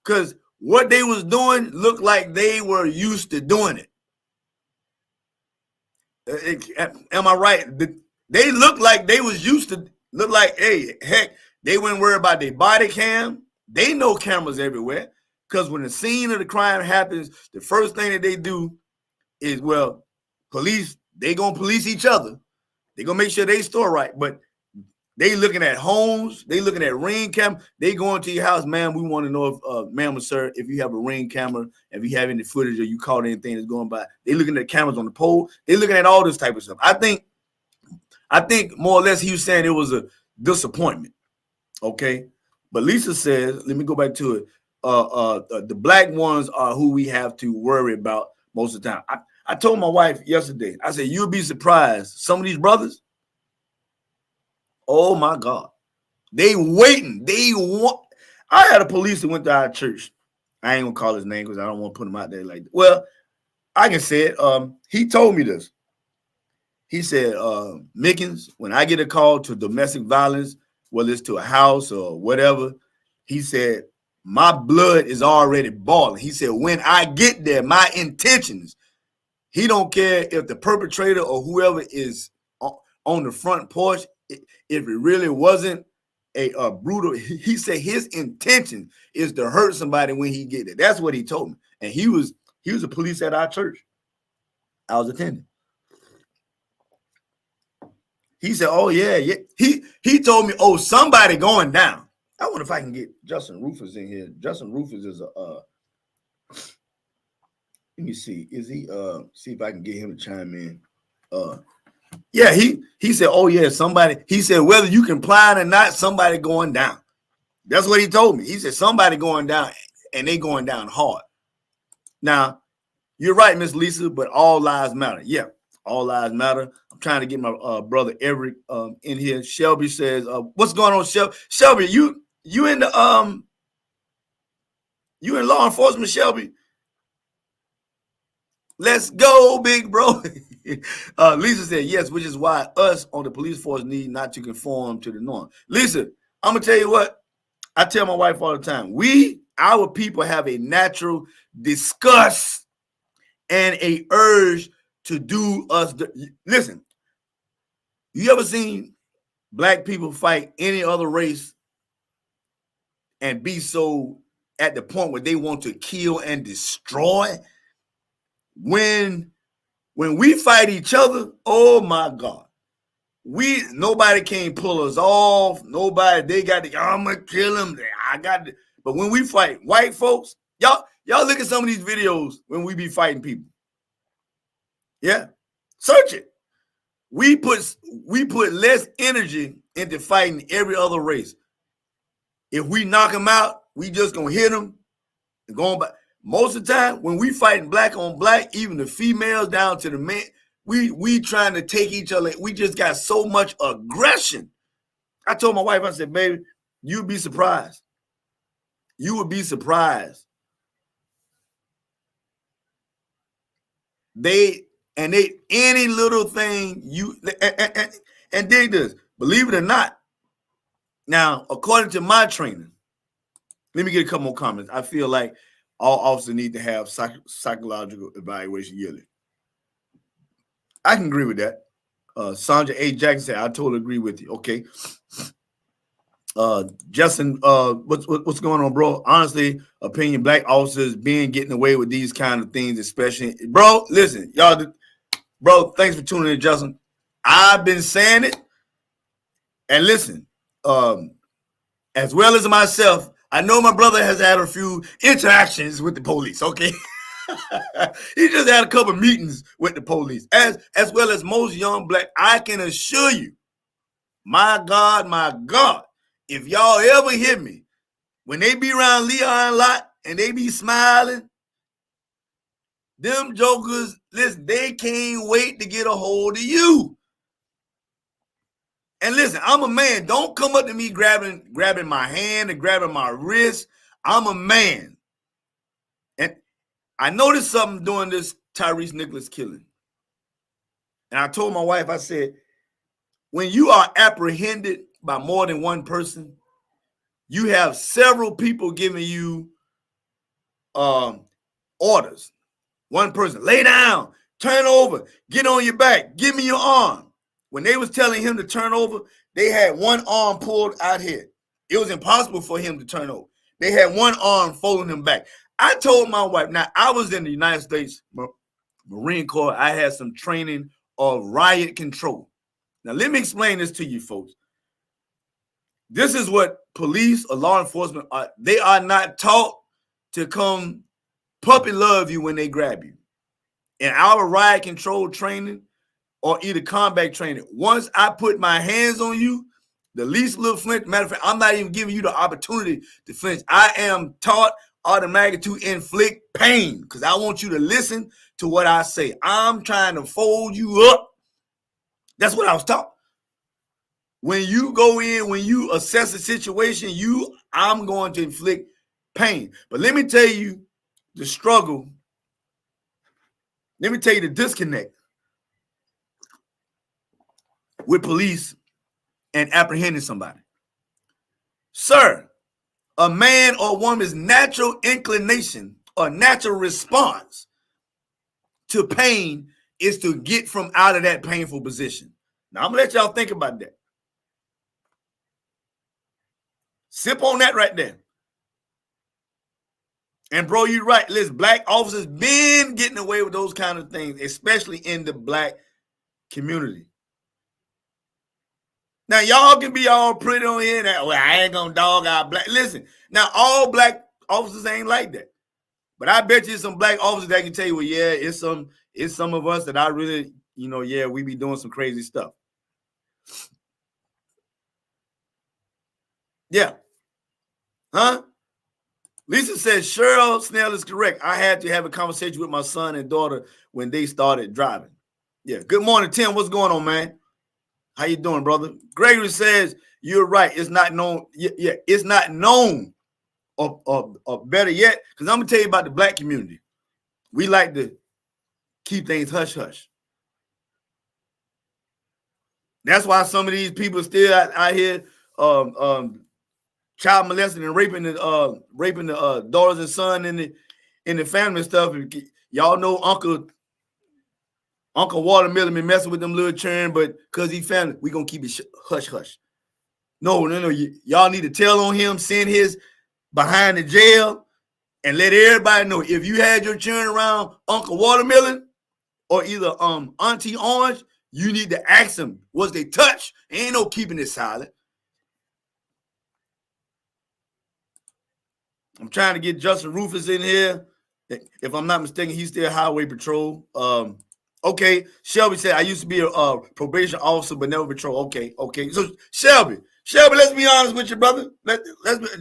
because what they was doing looked like they were used to doing it. Am I right? They looked like they was used to, look like, hey, heck, they wouldn't worry about their body cam. They know cameras everywhere. Because when the scene of the crime happens, the first thing that they do is, well, police, they gonna police each other. They gonna make sure they store right. But they looking at homes, they looking at ring camera. They going to your house, ma'am. We want to know if, ma'am or sir, if you have a ring camera, if you have any footage or you caught anything that's going by. They looking at cameras on the pole. They looking at all this type of stuff. I think more or less he was saying it was a disappointment. Okay, but Lisa says, let me go back to it. The black ones are who we have to worry about most of the time. I told my wife yesterday. I said, you'll be surprised. Some of these brothers. Oh my God. They waiting. They want. I had a police that went to our church. I ain't gonna call his name because I don't want to put him out there like that. Well, I can say it. He told me this. He said, Mickens, when I get a call to domestic violence, whether it's to a house or whatever, he said, my blood is already boiling. He said, when I get there, my intentions, he don't care if the perpetrator or whoever is on the front porch, if it really wasn't a brutal, he said his intention is to hurt somebody when he get there. That's what he told me. And he was a police at our church. I was attending. He said, oh yeah. He told me, oh, somebody going down. I wonder if I can get Justin Rufus in here. Justin Rufus is let me see. Is he see if I can get him to chime in. Yeah, he said, oh yeah, somebody, he said, whether you comply or not, somebody going down. That's what he told me. He said somebody going down, and they going down hard. Now, you're right, Miss Lisa, but all lives matter. Yeah, all lives matter. I'm trying to get my brother Eric in here. Shelby says, what's going on, Shelby? Shelby, you in the you in law enforcement, Shelby? Let's go, big bro. Lisa said yes, which is why us on the police force need not to conform to the norm. Lisa, I'm gonna tell you what I tell my wife all the time. Our people have a natural disgust and a urge to do us. Listen, you ever seen black people fight any other race and be so at the point where they want to kill and destroy? When we fight each other, oh my God, nobody can pull us off. Nobody, they got the, I'm gonna kill him. I got it. But when we fight white folks, y'all look at some of these videos when we be fighting people. Yeah, search it. We put less energy into fighting every other race. If we knock them out, we just gonna hit them and go on back. Most of the time, when we fighting black on black, even the females down to the men, we trying to take each other. We just got so much aggression. I told my wife, I said, baby, you'd be surprised. You would be surprised. Any little thing and dig this, believe it or not. Now, according to my training, let me get a couple more comments. I feel like all officers need to have psychological evaluation yearly. I can agree with that. Sandra A. Jackson said, I totally agree with you. Okay. Justin, what's going on, bro? Honestly, opinion, black officers getting away with these kind of things, especially, bro, listen, y'all, bro, thanks for tuning in, Justin. I've been saying it. And listen, as well as myself, I know my brother has had a few interactions with the police, okay? He just had a couple of meetings with the police, as well as most young black. I can assure you, my God, if y'all ever hear me, when they be around Leon a lot and they be smiling, them jokers, listen, they can't wait to get a hold of you. And listen, I'm a man. Don't come up to me grabbing my hand and grabbing my wrist. I'm a man. And I noticed something during this Tyrese Nicholas killing. And I told my wife, I said, when you are apprehended by more than one person, you have several people giving you orders. One person, lay down, turn over, get on your back, give me your arm. When they was telling him to turn over, they had one arm pulled out here. It was impossible for him to turn over They had one arm folding him back. I told my wife, now I was in the United States Marine Corps. I had some training of riot control. Now, let me explain this to you folks. This is what police or law enforcement are. They are not taught to come puppy love you when they grab you. In our riot control training or either combat training, once I put my hands on you, the least little flinch, matter of fact, I'm not even giving you the opportunity to flinch. I am taught automatically to inflict pain because I want you to listen to what I say. I'm trying to fold you up. That's what I was taught. When you go in, when you assess a situation, I'm going to inflict pain. But let me tell you the struggle. Let me tell you the disconnect with police and apprehending somebody. Sir, a man or woman's natural inclination or natural response to pain is to get from out of that painful position. Now, I'm going to let y'all think about that. Sip on that right there. And bro, you're right. Listen, black officers been getting away with those kind of things, especially in the black community. Now, y'all can be all pretty on here that, well, I ain't gonna dog out black. Listen, now all black officers ain't like that. But I bet you some black officers that can tell you, well, yeah, it's some of us that I really, yeah, we be doing some crazy stuff. Yeah. Huh? Lisa says, Cheryl Snell is correct. I had to have a conversation with my son and daughter when they started driving. Yeah. Good morning, Tim. What's going on, man? How you doing, brother? Gregory says, you're right. It's not known. Yeah, it's not known. Or better yet, because I'm going to tell you about the black community. We like to keep things hush-hush. That's why some of these people still out here child molesting and raping the daughters and sons in the family and stuff. Y'all know Uncle Watermelon been messing with them little children, but because he family, we gonna keep it hush-hush. No. Y'all need to tell on him, send his behind the jail, and let everybody know if you had your children around Uncle Watermelon or either Auntie Orange, you need to ask them, was they touched? Ain't no keeping it silent. I'm trying to get Justin Rufus in here. If I'm not mistaken, he's still Highway Patrol. Okay, Shelby said, I used to be a probation officer, but never patrol. Okay. So Shelby, let's be honest with you, brother.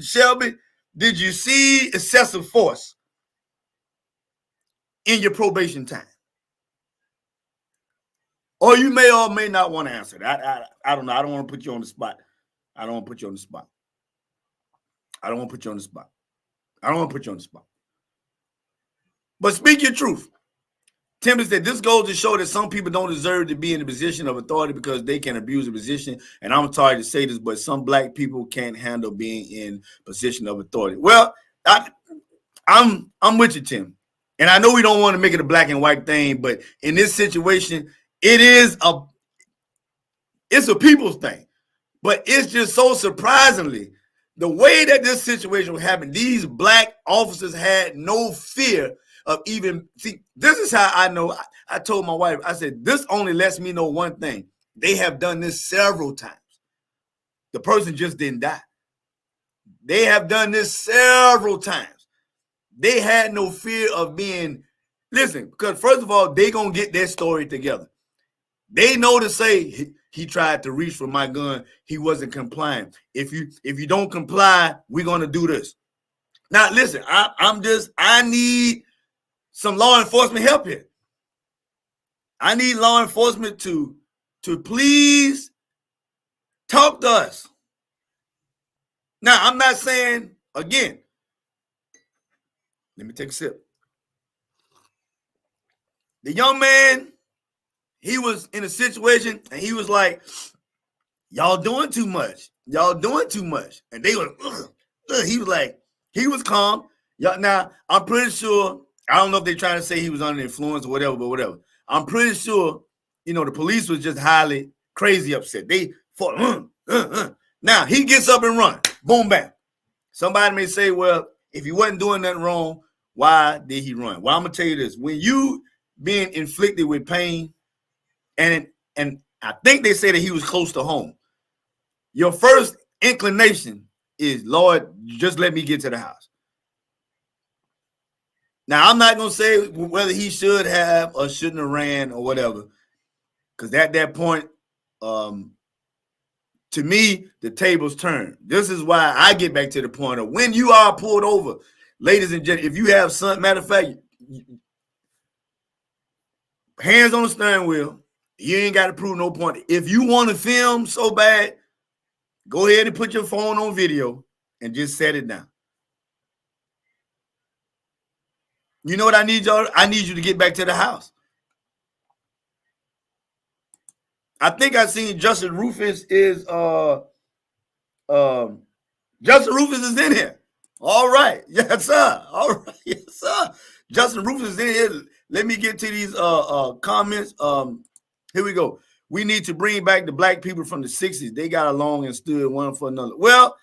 Shelby, did you see excessive force in your probation time? Or you may or may not want to answer that. I don't know. I don't want to put you on the spot. But speak your truth. Timothy said, this goes to show that some people don't deserve to be in a position of authority because they can abuse a position. And I'm sorry to say this, but some black people can't handle being in position of authority. Well, I'm with you, Tim. And I know we don't want to make it a black and white thing, but in this situation, it's a people's thing. But it's just so surprisingly, the way that this situation was happening, these black officers had no fear of even, see, this is how I know. I told my wife, I said, this only lets me know one thing. They have done this several times. The person just didn't die. They have done this several times. They had no fear of being, listen, because first of all, they going to get their story together. They know to say he tried to reach for my gun. He wasn't complying. If you don't comply, we're going to do this. Now, listen, I need some law enforcement help here. I need law enforcement to please talk to us. Now, I'm not saying, again, let me take a sip. The young man, he was in a situation and he was like, y'all doing too much. And they were, he was like, he was calm. Now, I'm pretty sure, I don't know if they're trying to say he was under influence or whatever, but whatever. I'm pretty sure, the police was just highly crazy upset. They fought. Now, he gets up and runs. Boom, bam. Somebody may say, well, if he wasn't doing nothing wrong, why did he run? Well, I'm gonna tell you this: when you being inflicted with pain, and I think they say that he was close to home, your first inclination is, Lord, just let me get to the house. Now, I'm not gonna say whether he should have or shouldn't have ran or whatever, because at that point, to me, the tables turn. This is why I get back to the point of when you are pulled over, ladies and gentlemen, if you have some, matter of fact, hands on the steering wheel, you ain't got to prove no point. If you want to film so bad, go ahead and put your phone on video and just set it down. You know what I need, y'all? I need you to get back to the house. I think I seen Justin Rufus is Justin Rufus is in here. All right. Yes, sir. All right. Yes, sir. Justin Rufus is in here. Let me get to these comments. Here we go. We need to bring back the black people from the 60s. They got along and stood one for another. Well,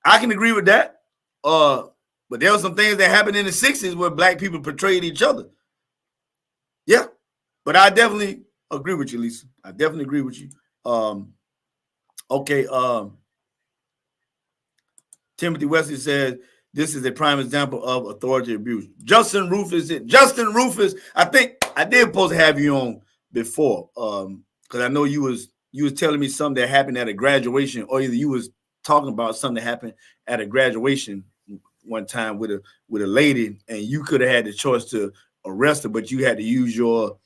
I can agree with that. But there were some things that happened in the 60s where black people portrayed each other. Yeah. But I definitely agree with you, Lisa. I definitely agree with you. Okay. Timothy Wesley says this is a prime example of authority abuse. Justin Rufus, I think I did supposed to have you on before, because I know you was telling me something that happened at a graduation, or either you was talking about something that happened at a graduation one time with a lady, and you could have had the choice to arrest her, but you had to use your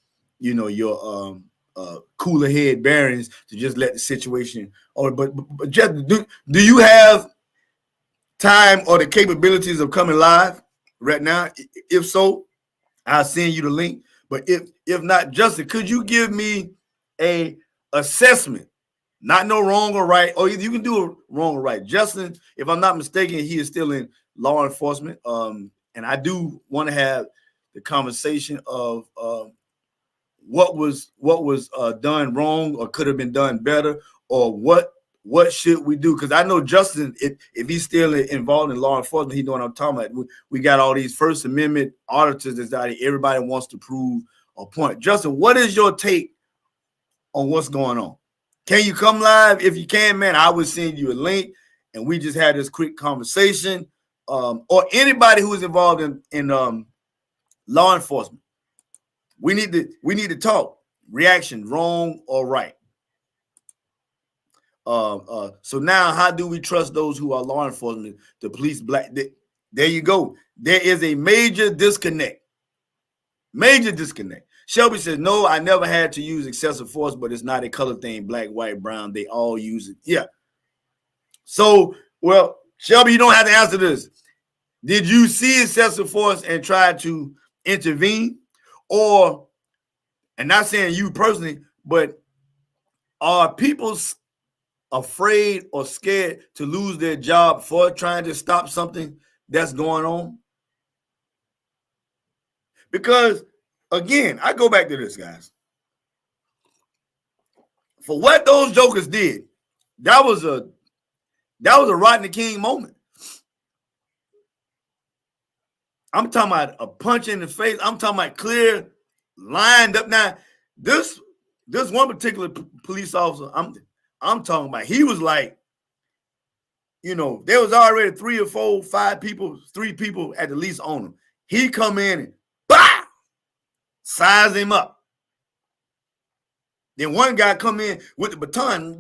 cooler head bearings to just let the situation. But just do you have time or the capabilities of coming live right now? If so, I'll send you the link. But if not, Justin, could you give me a assessment? Not no wrong or right, or either you can do it wrong or right. Justin, if I'm not mistaken, he is still in law enforcement. And I do want to have the conversation of what was done wrong or could have been done better, or what should we do? Because I know Justin, if he's still involved in law enforcement, he know what I'm talking about. We got all these First Amendment auditors that's out here. Everybody wants to prove a point. Justin, what is your take on what's going on? Can you come live? If you can, man, I would send you a link and we just had this quick conversation. Or anybody who is involved in law enforcement. We need to talk. Reaction, wrong or right. So now, how do we trust those who are law enforcement, the police, black? There you go. There is a major disconnect. Major disconnect. Shelby says, no, I never had to use excessive force, but it's not a color thing. Black, white, brown, they all use it. Yeah. So, well, Shelby, you don't have to answer this. Did you see excessive force and try to intervene? Or, and not saying you personally, but are people afraid or scared to lose their job for trying to stop something that's going on? Because, again, I go back to this, guys. For what those jokers did, that was a Rodney King moment. I'm talking about a punch in the face. I'm talking about clear, lined up. Now, this one particular police officer, I'm talking about, he was like, there was already 3 or 4, 5 people, 3 people at the least on him. He come in and size him up. Then one guy come in with the baton.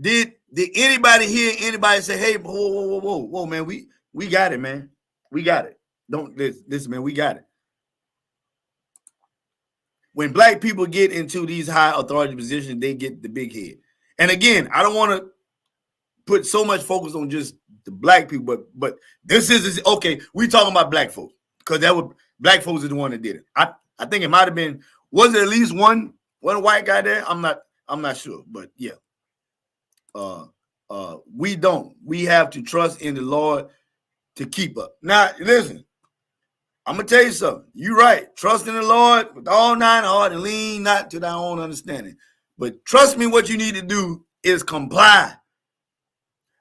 Did anybody hear anybody say, hey, whoa, man, we got it, man. We got it. Don't listen, man, we got it. When black people get into these high authority positions, they get the big head. And again, I don't want to put so much focus on just the black people, but this is okay. We talking about black folks because black folks is the one that did it. I think it might have been, was there at least one white guy there? I'm not sure, but yeah. We have to trust in the Lord to keep up. Now, listen, I'm gonna tell you something. You're right. Trust in the Lord with all thine heart and lean not to thy own understanding. But trust me, what you need to do is comply.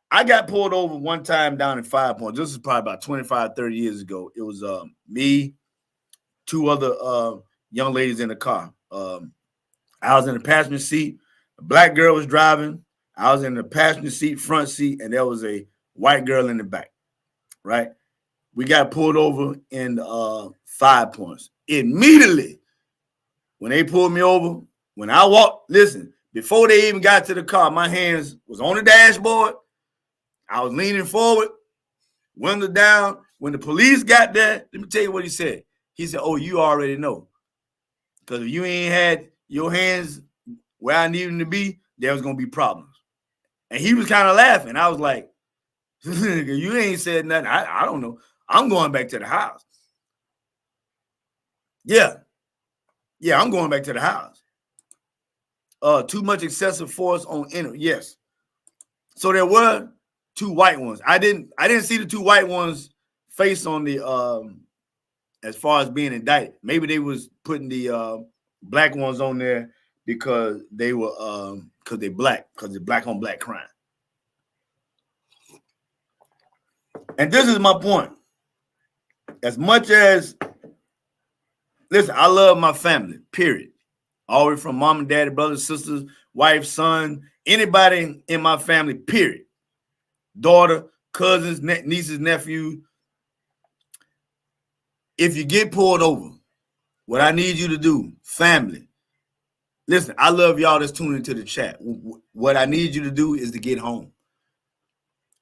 I got pulled over one time down in 5 Points. This is probably about 25, 30 years ago. It was me, two other young ladies in the car. I was in the passenger seat. A black girl was driving. I was in the passenger seat, front seat, and there was a white girl in the back, right? We got pulled over in 5 Points. Immediately, when they pulled me over, when I walked, listen, before they even got to the car, my hands was on the dashboard. I was leaning forward, window down. When the police got there, let me tell you what he said. He said, oh, you already know. Because if you ain't had your hands where I needed them to be, there was going to be problems. And he was kind of laughing. I was like, you ain't said nothing. I don't know. I'm going back to the house. Yeah, I'm going back to the house. Too much excessive force on inner. Yes. So there were two white ones. I didn't see the two white ones face on the as far as being indicted. Maybe they was putting the black ones on there because they were because they're black on black crime. And this is my point. As much as, listen, I love my family, period. All the way from mom and daddy, brothers, sisters, wife, son, anybody in my family, period. Daughter, cousins, nieces, nephews. If you get pulled over, what I need you to do, family, listen, I love y'all that's tuning into the chat. What I need you to do is to get home.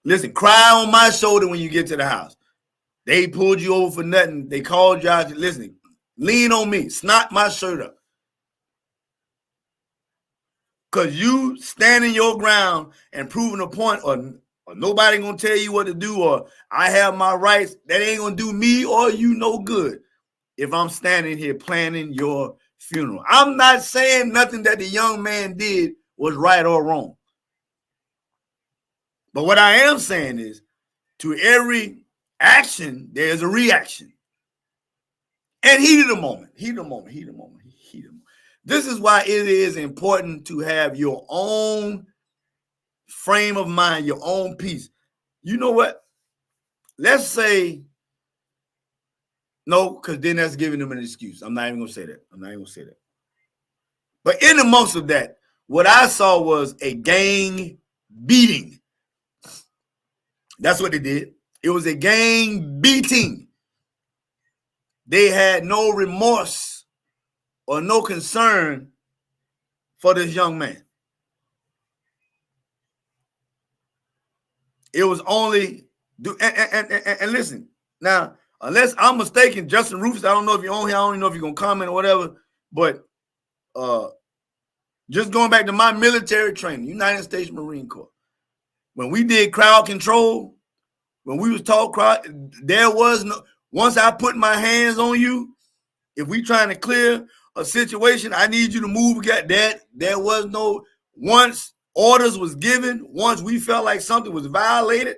Listen, cry on my shoulder when you get to the house. They pulled you over for nothing. They called you out. Listen, lean on me. Snot my shirt up. Because you standing your ground and proving a point, or nobody going to tell you what to do, or I have my rights, that ain't going to do me or you no good if I'm standing here planning your funeral. I'm not saying nothing that the young man did was right or wrong. But what I am saying is, to every action, there's a reaction. And heat of the moment. This is why it is important to have your own frame of mind, your own peace. You know what? Let's say no, because then that's giving them an excuse. I'm not even going to say that. But in amongst of that, what I saw was a gang beating. That's what they did. It was a gang beating. They had no remorse or no concern for this young man. It was only and listen, now, unless I'm mistaken, Justin Rufus, I don't know if you're on here, I don't even know if you're gonna comment or whatever, but just going back to my military training, United States Marine Corps, when we did crowd control, when we was taught crowd, there was no, once I put my hands on you, if we trying to clear a situation, I need you to move. There was no, once orders was given, once we felt like something was violated,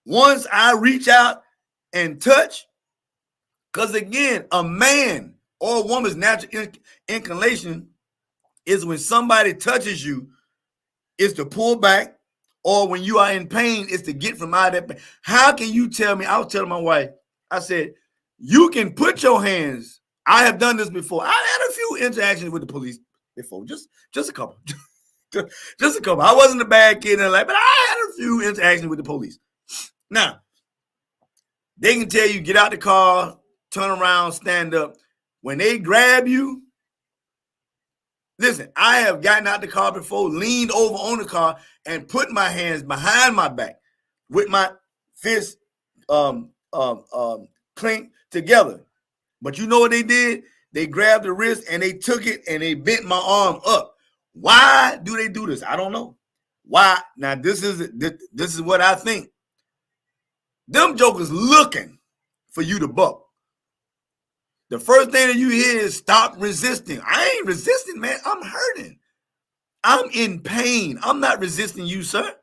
once I reach out and touch, because again, a man or a woman's natural inclination is when somebody touches you, is to pull back, or when you are in pain, is to get from out of that pain. How can you tell me? I was telling my wife, I said, you can put your hands. I have done this before. I had a few interactions with the police before, just a couple. Just a couple. I wasn't a bad kid in life, but I had a few interactions with the police. Now, they can tell you, get out the car, turn around, stand up. When they grab you, listen, I have gotten out the car before, leaned over on the car, and put my hands behind my back with my fists clanked together. But you know what they did? They grabbed the wrist and they took it and they bent my arm up. Why do they do this? I don't know. Why? Now, this is what I think. Them jokers looking for you to buck. The first thing that you hear is stop resisting. I ain't resisting, man. I'm hurting. I'm in pain. I'm not resisting you, sir.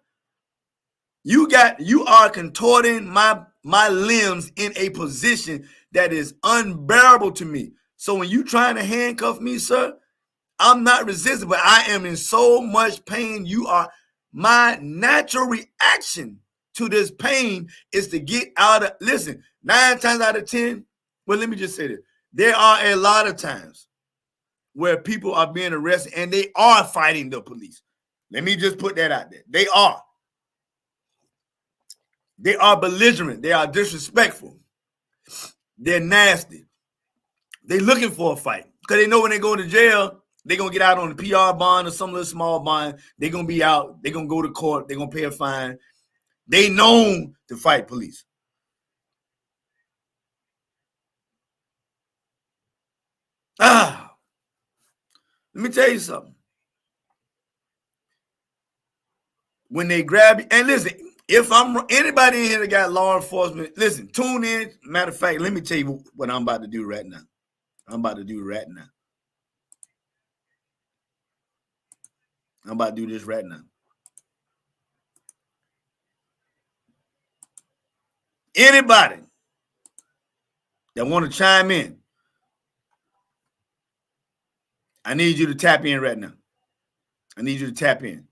You are contorting my limbs in a position that is unbearable to me. So when you trying to handcuff me, sir, I'm not resisting, but I am in so much pain. You are. My natural reaction to this pain is to get out of, listen, 9 times out of 10, well, let me just say this. There are a lot of times where people are being arrested and they are fighting the police. Let me just put that out there. They are. They are belligerent. They are disrespectful. They're nasty. They're looking for a fight because they know when they go to jail, they're going to get out on the PR bond or some little small bond. They're going to be out. They're going to go to court. They're going to pay a fine. They known to fight police. Let me tell you something. When they grab you, and listen, if I'm anybody in here that got law enforcement, listen, tune in. Matter of fact, let me tell you what I'm about to do right now. I'm about to do this right now. Anybody that want to chime in, I need you to tap in right now. I need you to tap in.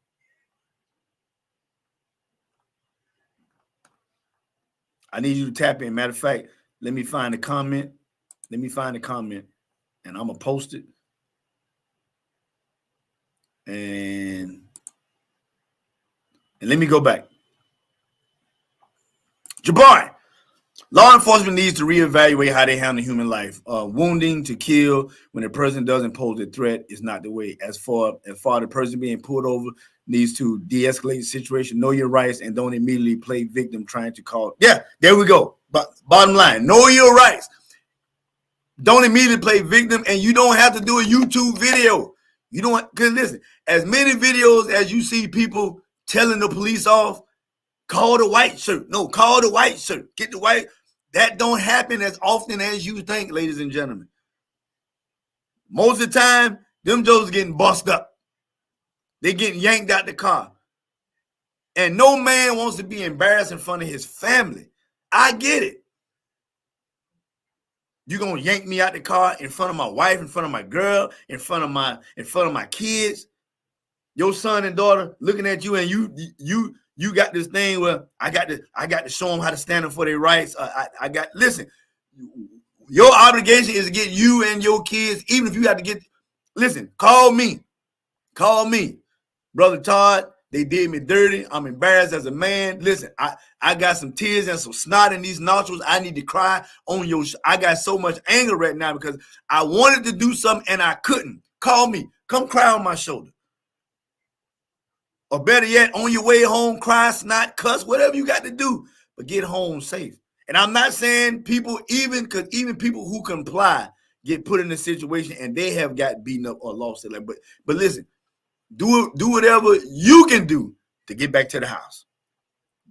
I need you to tap in. Matter of fact, let me find a comment. And I'm going to post it. And let me go back. Jabari, law enforcement needs to reevaluate how they handle human life. Wounding to kill when a person doesn't pose a threat is not the way. As far the person being pulled over needs to de-escalate the situation, know your rights, and don't immediately play victim trying to call. Yeah, there we go. But bottom line, know your rights. Don't immediately play victim, and you don't have to do a YouTube video. You don't, because listen, as many videos as you see people telling the police off, call the white shirt. No, call the white shirt. Get the white. That don't happen as often as you think, ladies and gentlemen. Most of the time, them Joes getting bust up. They getting yanked out the car. And no man wants to be embarrassed in front of his family. I get it. You're gonna yank me out the car in front of my wife, in front of my girl, in front of my kids. Your son and daughter looking at you, and you got this thing where I got to show them how to stand up for their rights. Listen, your obligation is to get you and your kids, even if you have to get, listen, call me, Brother Todd. They did me dirty. I'm embarrassed as a man. Listen, I got some tears and some snot in these nostrils. I need to cry on your I got so much anger right now because I wanted to do something and I couldn't. Call me. Come cry on my shoulder. Or better yet, on your way home, cry, snot, cuss, whatever you got to do, but get home safe. And I'm not saying people, because even people who comply get put in a situation and they have got beaten up or lost their life. But listen, do whatever you can do to get back to the house.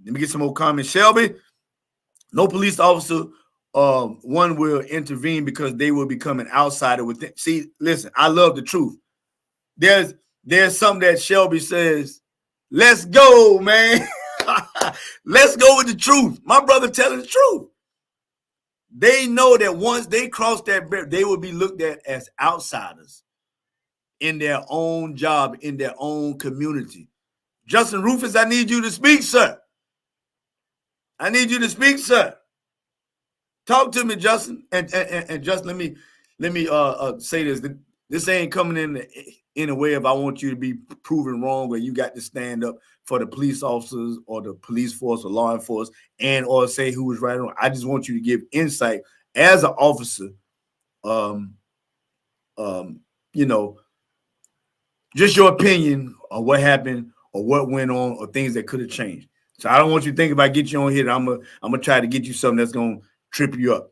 Let me get some more comments. Shelby, no police officer, one will intervene because they will become an outsider with them. See, listen, I love the truth. There's something that Shelby says, let's go, man. Let's go with the truth. My brother telling the truth. They know that once they cross that barrier, they will be looked at as outsiders in their own job, in their own community. Justin Rufus, I need you to speak, sir. I need you to speak, sir. Talk to me, Justin. And Justin, let me say this. This ain't coming in a way of I want you to be proven wrong where you got to stand up for the police officers or the police force or law enforcement and or say who was right or wrong. I just want you to give insight as an officer, just your opinion on what happened or what went on or things that could have changed. So I don't want you to think if I get you on here, I'm gonna try to get you something that's gonna trip you up.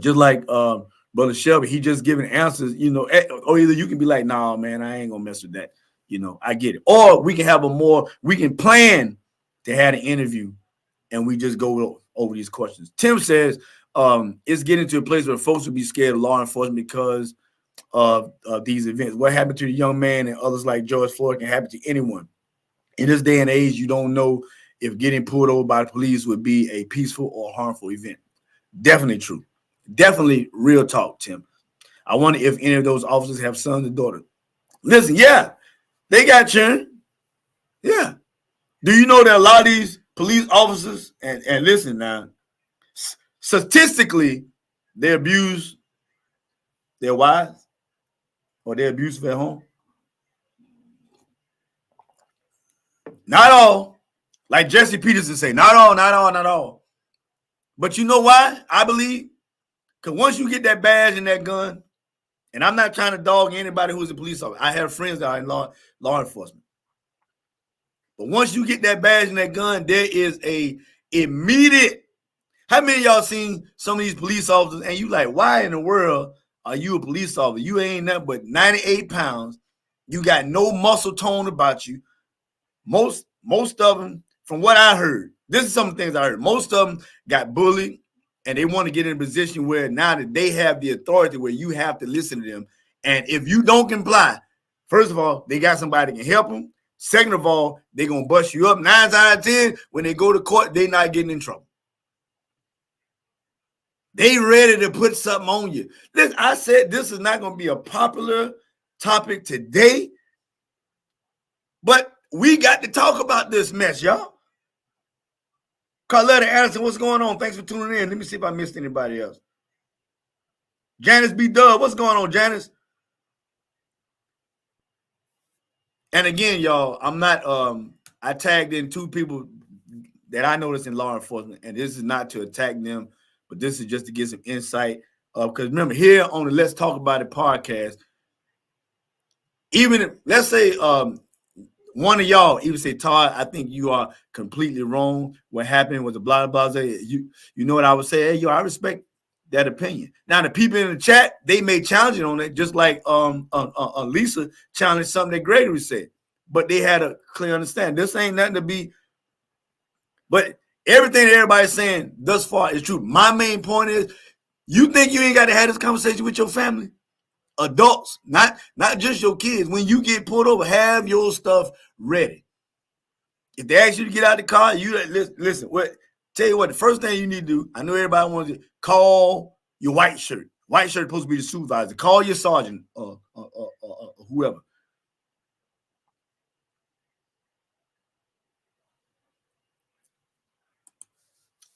Just like Brother Shelby, he just giving answers, or either you can be like, nah, man, I ain't gonna mess with that. I get it. Or we can have we can plan to have an interview and we just go over these questions. Tim says it's getting to a place where folks will be scared of law enforcement because of these events. What happened to the young man and others like George Floyd can happen to anyone. In this day and age, you don't know if getting pulled over by the police would be a peaceful or harmful event. Definitely true. Definitely real talk, Tim. I wonder if any of those officers have sons and daughters. Listen, yeah, they got children. Yeah. Do you know that a lot of these police officers, and listen now, statistically, they abuse their wives or they're abusive at home? Not all. Like Jesse Peterson say, not all, not all, not all. But you know why? I believe because once you get that badge and that gun, and I'm not trying to dog anybody who's a police officer. I have friends that are in law enforcement. But once you get that badge and that gun, there is a immediate. How many of y'all seen some of these police officers and you like, why in the world are you a police officer? You ain't nothing but 98 pounds. You got no muscle tone about you. Most of them, from what I heard, this is some of the things I heard. Most of them got bullied and they want to get in a position where now that they have the authority where you have to listen to them. And if you don't comply, first of all, they got somebody that can help them. Second of all, they're going to bust you up. 9 out of 10, when they go to court, they're not getting in trouble. They ready to put something on you. Listen, I said this is not going to be a popular topic today, but we got to talk about this mess, y'all. Carletta Addison, what's going on? Thanks for tuning in. Let me see if I missed anybody else. Janice B. Dub, what's going on, Janice? And again, y'all, I'm not, I tagged in 2 people that I noticed in law enforcement, and this is not to attack them, but this is just to get some insight. Because remember, here on the Let's Talk About It podcast, even if, let's say, one of y'all even say, Todd, I think you are completely wrong. What happened was a blah, blah, blah. You know what I would say? Hey, yo, I respect that opinion. Now, the people in the chat, they may challenge it on it, just like Lisa challenged something that Gregory said. But they had a clear understanding. This ain't nothing to be, but everything that everybody's saying thus far is true. My main point is, you think you ain't got to have this conversation with your family? Adults, not just your kids. When you get pulled over, have your stuff ready. If they ask you to get out of the car, you listen. Tell you what, the first thing you need to do, I know everybody wants to call your white shirt. White shirt is supposed to be the supervisor. Call your sergeant or whoever.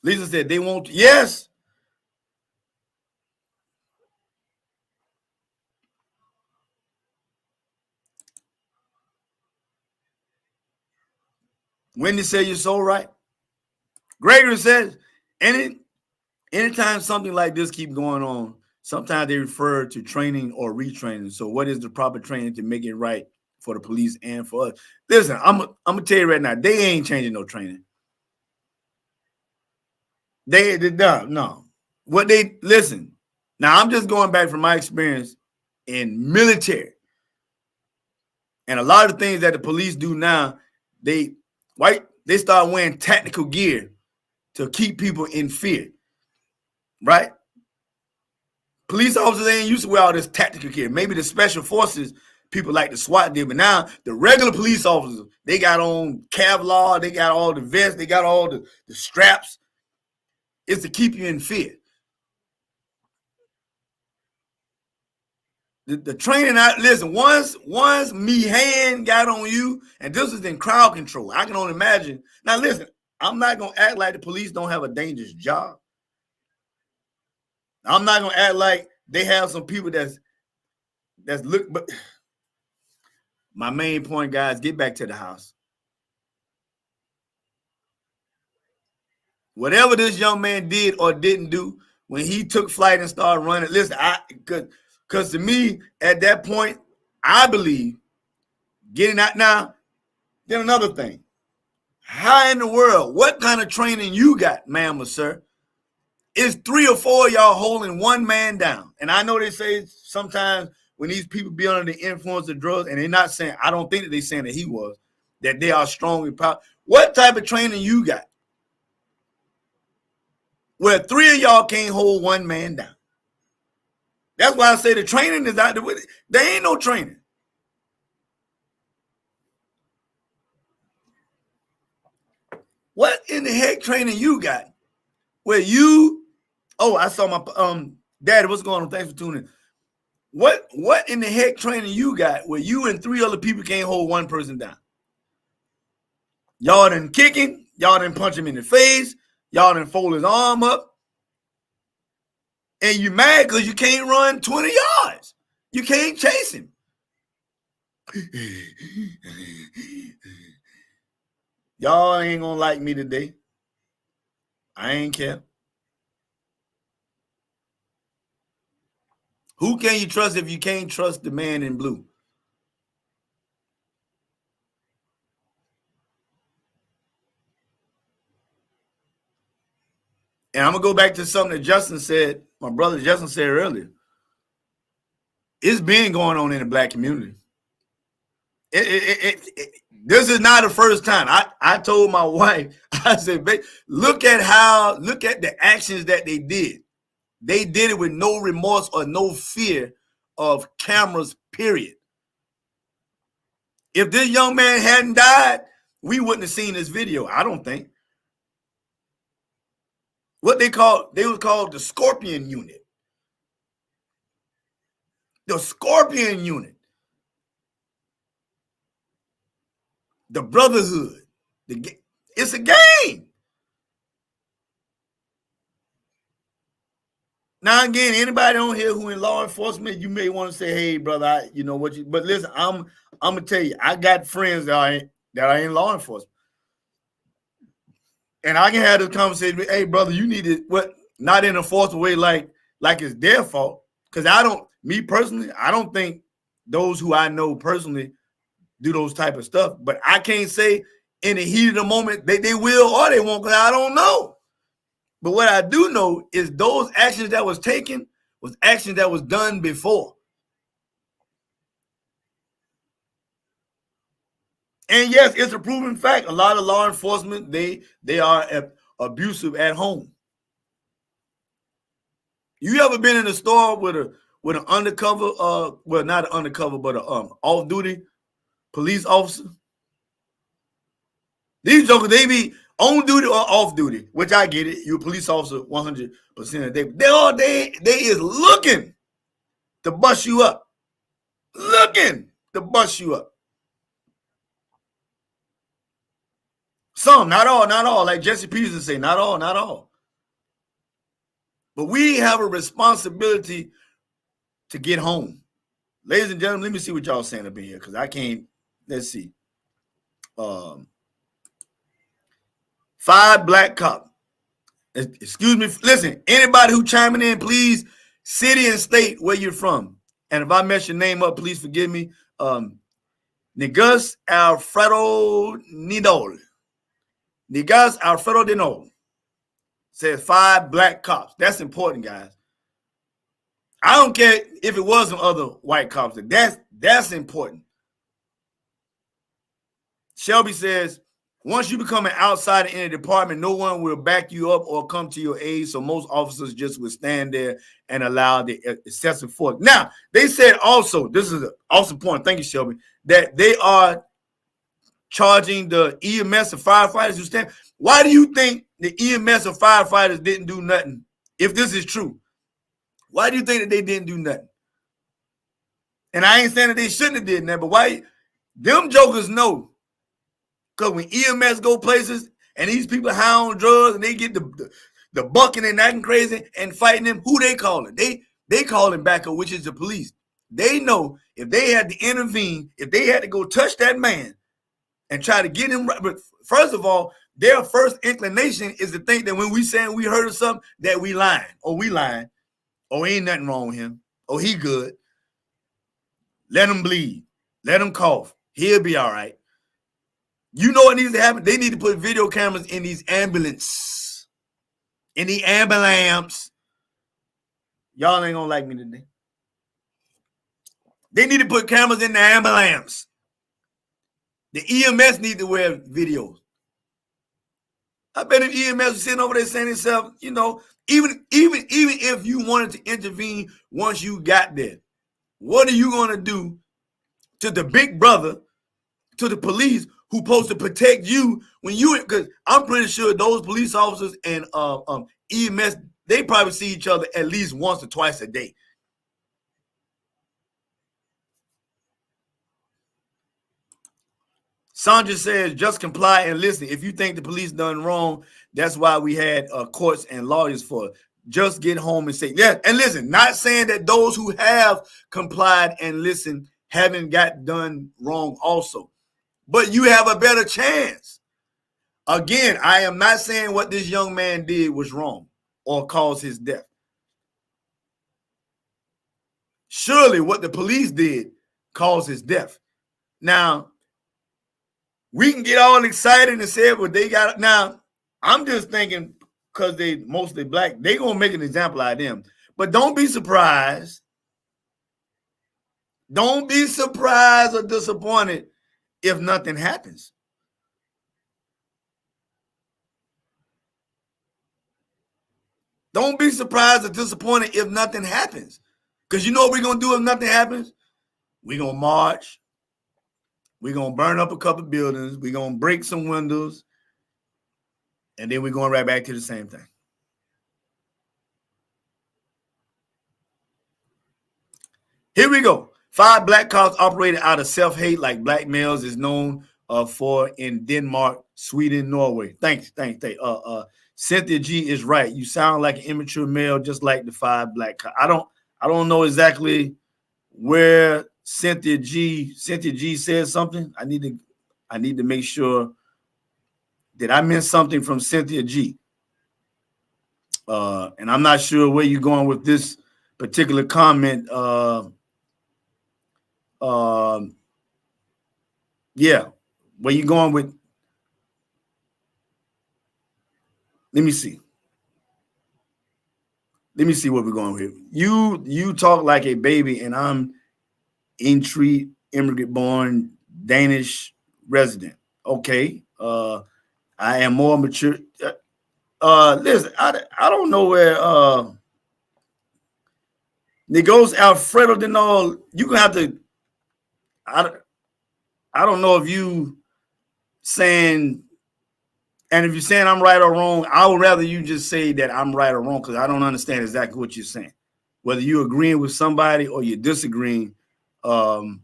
Lisa said they won't. Yes. Wendy said you're so right. Gregory says anytime something like this keeps going on, sometimes they refer to training or retraining. So what is the proper training to make it right for the police and for us? Listen, I'm gonna tell you right now, they ain't changing no training. They no. What they listen. Now I'm just going back from my experience in military. And a lot of the things that the police do now, they start wearing tactical gear to keep people in fear, right? Police officers ain't used to wear all this tactical gear. Maybe the special forces people like the SWAT did, but now the regular police officers, they got on Kevlar, they got all the vests, they got all the straps. It's to keep you in fear. The training, listen, once me hand got on you, and this is in crowd control, I can only imagine. Now, listen, I'm not going to act like the police don't have a dangerous job. I'm not going to act like they have some people that's but my main point, guys, get back to the house. Whatever this young man did or didn't do when he took flight and started running, listen, because to me, at that point, I believe getting out now, then another thing. How in the world, what kind of training you got, ma'am or sir? Is 3 or 4 of y'all holding one man down? And I know they say sometimes when these people be under the influence of drugs, and they're not saying, I don't think that they're saying that he was, that they are strong and powerful. What type of training you got? Where 3 of y'all can't hold one man down. That's why I say the training is out there with it. There ain't no training. What in the heck training you got? Where you, I saw my daddy, what's going on? Thanks for tuning in. What in the heck training you got where you and 3 other people can't hold one person down? Y'all done kick him. Y'all done punch him in the face. Y'all done fold his arm up. And you mad because you can't run 20 yards. You can't chase him. Y'all ain't gonna like me today. I ain't care. Who can you trust if you can't trust the man in blue? And I'm going to go back to something that Justin said, my brother Justin said earlier. It's been going on in the black community. This is not the first time. I told my wife, I said, look at the actions that they did. They did it with no remorse or no fear of cameras, period. If this young man hadn't died, we wouldn't have seen this video, I don't think. They was called the Scorpion Unit. The Scorpion Unit. The Brotherhood. It's a game. Now, again, anybody on here who in law enforcement, you may want to say, hey, brother, but listen, I'm going to tell you, I got friends that are in law enforcement. And I can have this conversation with, hey, brother, you need to, not in a forceful way like it's their fault. Because I don't think those who I know personally do those type of stuff. But I can't say in the heat of the moment they will or they won't, because I don't know. But what I do know is those actions that was taken was actions that was done before. And yes, it's a proven fact. A lot of law enforcement, they are abusive at home. You ever been in a store with an undercover, not an undercover, but an off-duty police officer? These jokers, they be on duty or off duty, which I get it. You're a police officer 100% of the day. They is looking to bust you up. Looking to bust you up. Some, not all. Like Jesse Peterson say, not all. But we have a responsibility to get home. Ladies and gentlemen, let me see what y'all saying up in here, because I can't, let's see. 5 black cops. Excuse me. Listen, anybody who chiming in, please, city and state where you're from. And if I mess your name up, please forgive me. Negus Alfredo Nidol. Negus Alfredo Nidol says 5 black cops. That's important, guys. I don't care if it was some other white cops. That's important. Shelby says, once you become an outsider in a department, no one will back you up or come to your aid, so most officers just would stand there and allow the excessive force. Now, they said also, this is an awesome point, thank you, Shelby, that they are charging the EMS and firefighters who stand. Why do you think the EMS and firefighters didn't do nothing? If this is true, why do you think that they didn't do nothing? And I ain't saying that they shouldn't have did that, but why? Them jokers know. Because when EMS go places and these people high on drugs and they get the bucking and acting crazy and fighting them, who they calling? They calling backup, which is the police. They know if they had to intervene, if they had to go touch that man and try to get him right. But first of all, their first inclination is to think that when we saying we heard of something, that we lying, or ain't nothing wrong with him, or he good. Let him bleed. Let him cough. He'll be all right. You know what needs to happen? They need to put video cameras in these ambulances. In the ambulance. Y'all ain't gonna like me today. They need to put cameras in the ambulance. The EMS need to wear videos. I bet if EMS was sitting over there saying itself, even if you wanted to intervene once you got there, what are you gonna do to the big brother, to the police who supposed to protect you when you, because I'm pretty sure those police officers and EMS, they probably see each other at least once or twice a day. Sandra says, just comply and listen. If you think the police done wrong, that's why we had courts and lawyers for it. Just get home and say, yeah. And listen, not saying that those who have complied and listened haven't got done wrong also. But you have a better chance. Again, I am not saying what this young man did was wrong or caused his death. Surely what the police did caused his death. Now, we can get all excited and say what they got. Now, I'm just thinking because they mostly black, they gonna make an example out of them. But don't be surprised. Don't be surprised or disappointed if nothing happens. Don't be surprised or disappointed if nothing happens. Because you know what we're gonna do if nothing happens? We're gonna march. We're gonna burn up a couple buildings. We're gonna break some windows. And then we're going right back to the same thing. Here we go. 5 black cops operated out of self-hate like black males is known for in Denmark, Sweden, Norway. Thanks. Cynthia G is right. You sound like an immature male, just like the 5 black cops. I don't know exactly where Cynthia G said something. I need to make sure that I meant something from Cynthia G. And I'm not sure where you're going with this particular comment. Yeah, where you going with? Let me see what we're going with. You talk like a baby, and I'm intrigued, immigrant born Danish resident. Okay. I am more mature. Listen, I don't know where it goes Alfredo than all. You gonna have to. I don't know if you saying, and if you're saying I'm right or wrong, I would rather you just say that I'm right or wrong because I don't understand exactly what you're saying. Whether you're agreeing with somebody or you're disagreeing, the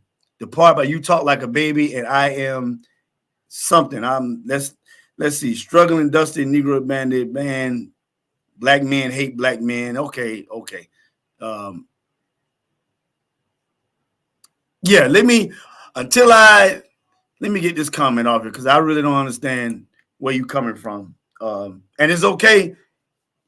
part about you talk like a baby and I am something. Let's see, struggling, dusty, Negro bandit, man, black men hate black men. Okay. Yeah, let me get this comment off here because I really don't understand where you're coming from. And it's okay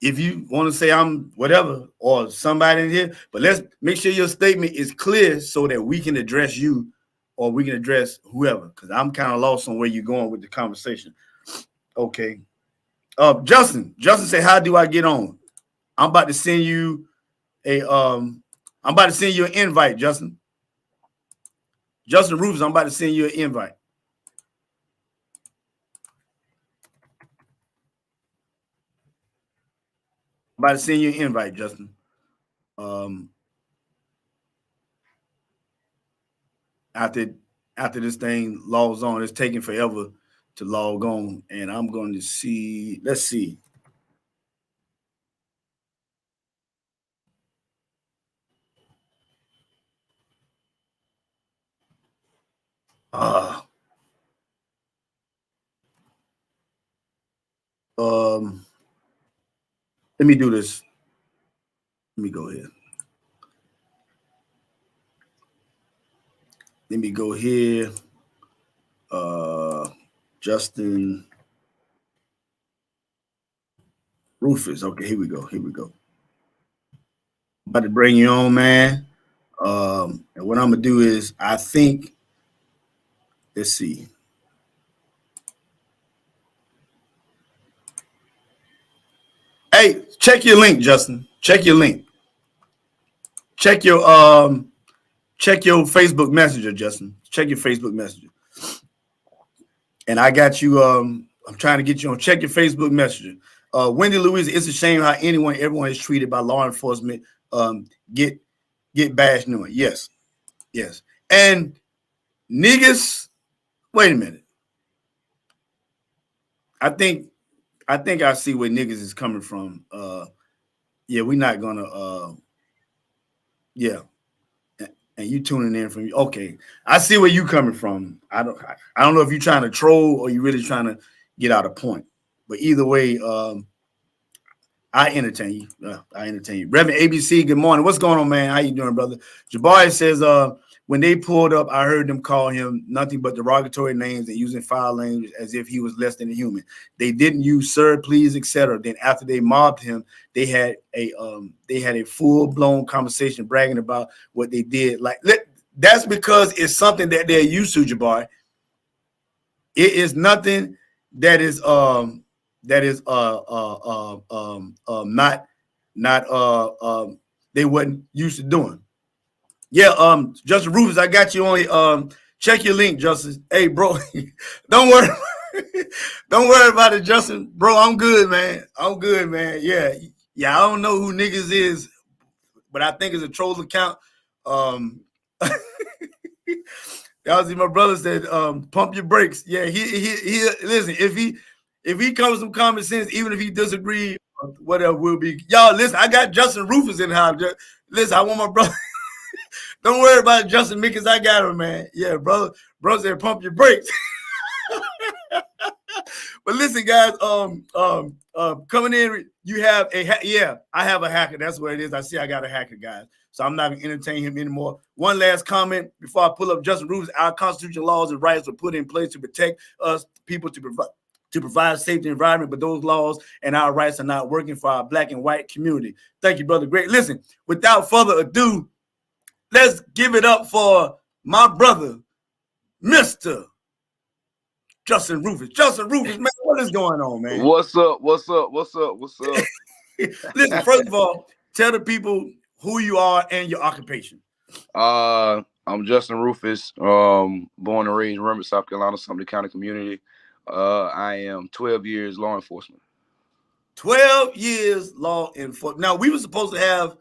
if you want to say I'm whatever or somebody in here, but let's make sure your statement is clear so that we can address you or we can address whoever, because I'm kind of lost on where you're going with the conversation. Okay. Justin said, how do I get on? I'm about to send you an invite, Justin. Justin Rufus, I'm about to send you an invite. Justin. After this thing logs on, it's taking forever to log on, and I'm going to see. Let's see. Let me do this. Let me go here. Justin Rufus. Okay, here we go. I'm about to bring you on, man. And what I'm gonna do is, I think, let's see. Hey, check your link, Justin. Check your link. Check your Facebook Messenger, Justin. Check your Facebook Messenger. And I got you. I'm trying to get you on. Check your Facebook Messenger. Wendy Louise, it's a shame how everyone is treated by law enforcement. Get bashed knowing. Yes. And niggas, wait a minute. I think I see where niggas is coming from. Yeah, we're not gonna. Yeah, and you tuning in from okay. I see where you coming from. I don't know if you're trying to troll or you really trying to get out a point. But either way, I entertain you. I entertain you. Reverend ABC, good morning. What's going on, man? How you doing, brother? Jabari says, when they pulled up, I heard them call him nothing but derogatory names and using foul language as if he was less than a human. They didn't use sir, please, etc. Then after they mobbed him, they had a full-blown conversation bragging about what they did. Like that's because it's something that they're used to, Jabari. It is nothing that is not they wasn't used to doing. Yeah, Justin Rufus, I got you on. Check your link, Justin. Hey, bro, don't worry, don't worry about it, Justin. Bro, I'm good, man. I'm good, man. Yeah. I don't know who niggas is, but I think it's a troll account. Y'all see my brother said, pump your brakes. Yeah, he listen, if he comes with some common sense, even if he disagree, whatever will be. Y'all listen, I got Justin Rufus in the house. Listen, I want my brother. Don't worry about it, Justin Mickens. I got him, man. Yeah, brother said pump your brakes. But listen, guys, coming in, you have I have a hacker. That's what it is. I see I got a hacker, guys. So I'm not going to entertain him anymore. One last comment before I pull up Justin Rufus. Our constitutional laws and rights were put in place to protect us, people, to provide a safety environment, but those laws and our rights are not working for our black and white community. Thank you, brother. Great. Listen, without further ado, let's give it up for my brother, Mr. Justin Rufus. Justin Rufus, man, what is going on, man? What's up? Listen, first of all, tell the people who you are and your occupation. I'm Justin Rufus, born and raised in Rummet, South Carolina, Sumter County community. I am 12 years law enforcement. 12 years law enforcement. Now, we were supposed to have,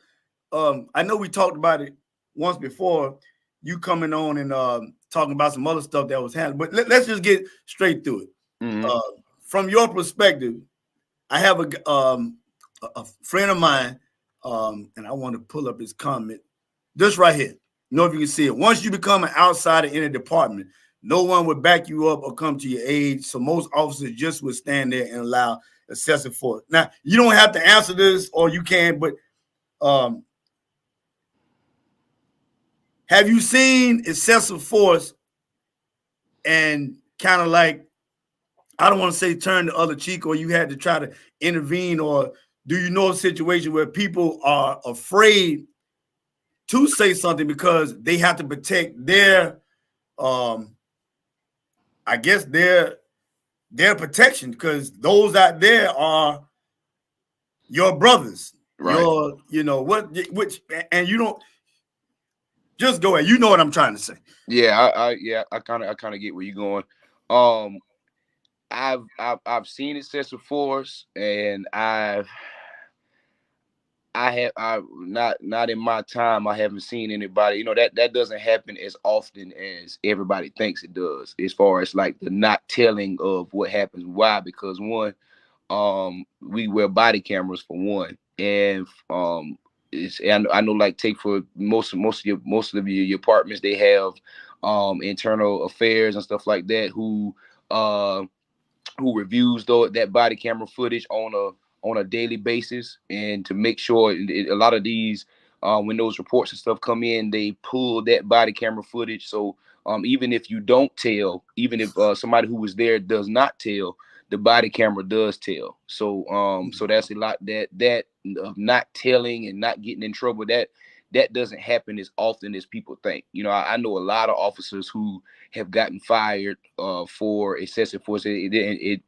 I know we talked about it once before, you coming on and talking about some other stuff that was happening, but let's just get straight through it. Mm-hmm. From your perspective, I have a friend of mine, and I want to pull up his comment. This right here. Know if you can see it. Once you become an outsider in a department, no one would back you up or come to your aid. So most officers just would stand there and allow excessive force. Now, you don't have to answer this, or you can, but have you seen excessive force and kind of like, I don't want to say turn the other cheek, or you had to try to intervene, or do you know a situation where people are afraid to say something because they have to protect their, I guess their protection, because those out there are your brothers, right? And you don't just go ahead. You know what I'm trying to say. Yeah, I kind of get where you're going. I've seen excessive force, and I've not in my time. I haven't seen anybody. That doesn't happen as often as everybody thinks it does. As far as like the not telling of what happens. Why? Because one, we wear body cameras for one, and I know like take for most of your apartments, they have internal affairs and stuff like that who reviews that body camera footage on a daily basis, and to make sure a lot of these when those reports and stuff come in, they pull that body camera footage. So even if you don't tell, even if somebody who was there does not tell, the body camera does tell. So so that's a lot that of not telling and not getting in trouble, that doesn't happen as often as people think. I know a lot of officers who have gotten fired for excessive force. It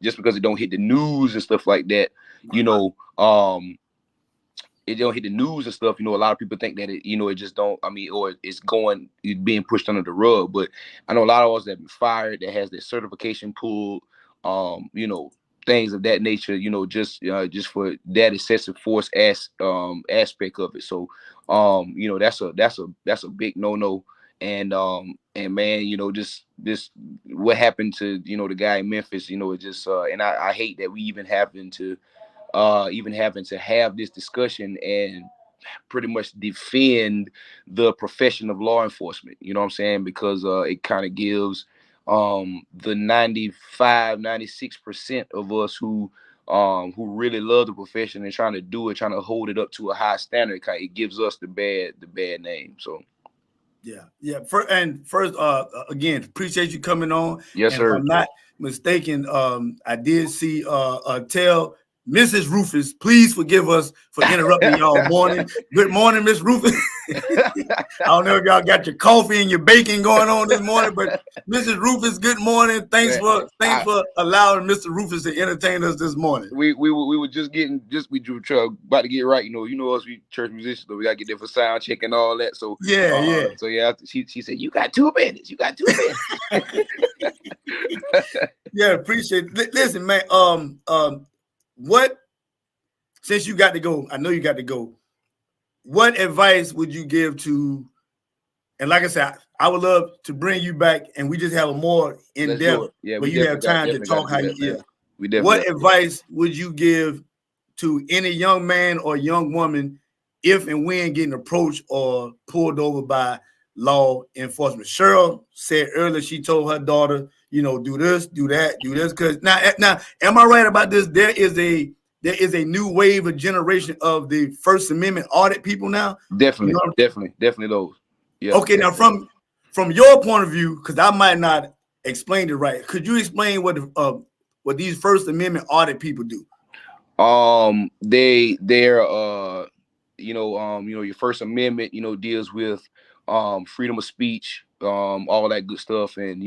just because it don't hit the news and stuff like that, it don't hit the news and stuff. A lot of people think that it just don't. Or it's being pushed under the rug. But I know a lot of us that have been fired, that has their certification pulled, things of that nature. Just for that excessive force aspect of it. So, that's a big no. And man, just what happened to the guy in Memphis, it just and I hate that we even having to have this discussion and pretty much defend the profession of law enforcement. You know what I'm saying? Because it kind of gives the 96% of us who really love the profession and trying to hold it up to a high standard, it gives us the bad name. So yeah. First, again, appreciate you coming on. Yes, and sir. If I'm not mistaken, I did see tell Mrs. Rufus, please forgive us for interrupting y'all morning. Good morning, Miss Rufus. I don't know if y'all got your coffee and your bacon going on this morning, but Mrs. Rufus, good morning. Thanks for allowing Mr. Rufus to entertain us this morning. We were about to get right. You know us, we church musicians, so we gotta get there for sound check and all that. So So yeah, she said, you got 2 minutes. You got 2 minutes. Yeah, appreciate it. Listen, man. What, since you got to go, I know you got to go. What advice would you give to, and like I said, I would love to bring you back and we just have a more in-depth, where you have time to talk how you feel. What advice would you give to any young man or young woman if and when getting approached or pulled over by law enforcement? Cheryl said earlier she told her daughter, do this, do that, do this. Because now, am I right about this? There is a new wave of generation of the First Amendment audit people now. Definitely those. Yeah. Okay, now from your point of view, because I might not explain it right, could you explain what these First Amendment audit people do? They're your First Amendment, deals with freedom of speech, all that good stuff, and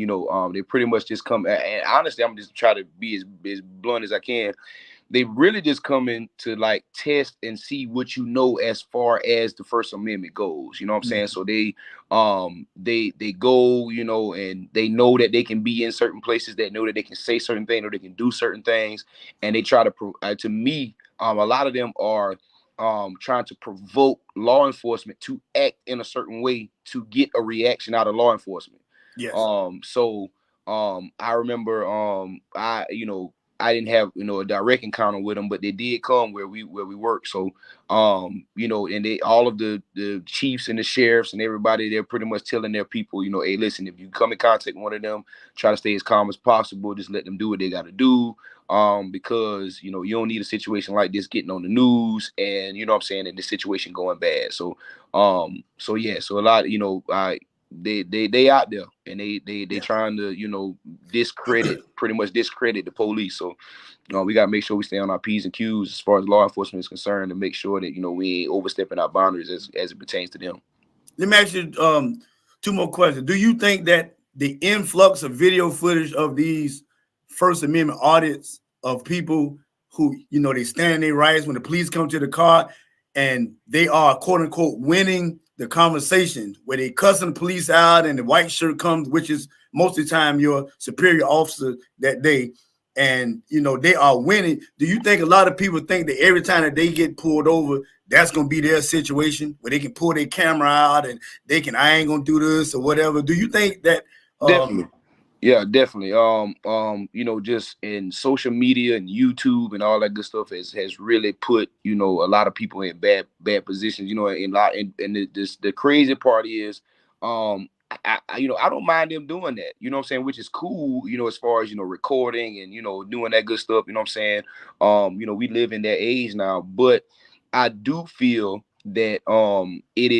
they pretty much just come, and honestly, I'm just trying to be as blunt as I can. They really just come in to like test and see what as far as the First Amendment goes. You know what I'm saying? So they go, and they know that they can be in certain places, they know that they can say certain things or they can do certain things, and they try to me, a lot of them are trying to provoke law enforcement to act in a certain way to get a reaction out of law enforcement. Yes. I remember I didn't have a direct encounter with them, but they did come where we work. So and they, all of the chiefs and the sheriffs and everybody, they're pretty much telling their people, hey, listen, if you come in contact with one of them, try to stay as calm as possible. Just let them do what they got to do. Because you don't need a situation like this getting on the news, and and this situation going bad. So so a lot, they out there and they trying to pretty much discredit the police. So we got to make sure we stay on our P's and Q's as far as law enforcement is concerned, and make sure that we ain't overstepping our boundaries as it pertains to them. Let me ask you 2 more questions. Do you think that the influx of video footage of these First Amendment audits of people who they stand in their rights when the police come to the car and they are quote unquote winning the conversation, where they cussing the police out and the white shirt comes, which is most of the time your superior officer that day, and they are winning? Do you think a lot of people think that every time that they get pulled over, that's going to be their situation where they can pull their camera out and I ain't going to do this or whatever? Do you think that? Definitely. Yeah, definitely. Just in social media and YouTube and all that good stuff has really put, a lot of people in bad positions, and the crazy part is, I don't mind them doing that, you know what I'm saying, which is cool, as far as, recording and, doing that good stuff, you know what I'm saying? We live in that age now, but I do feel that it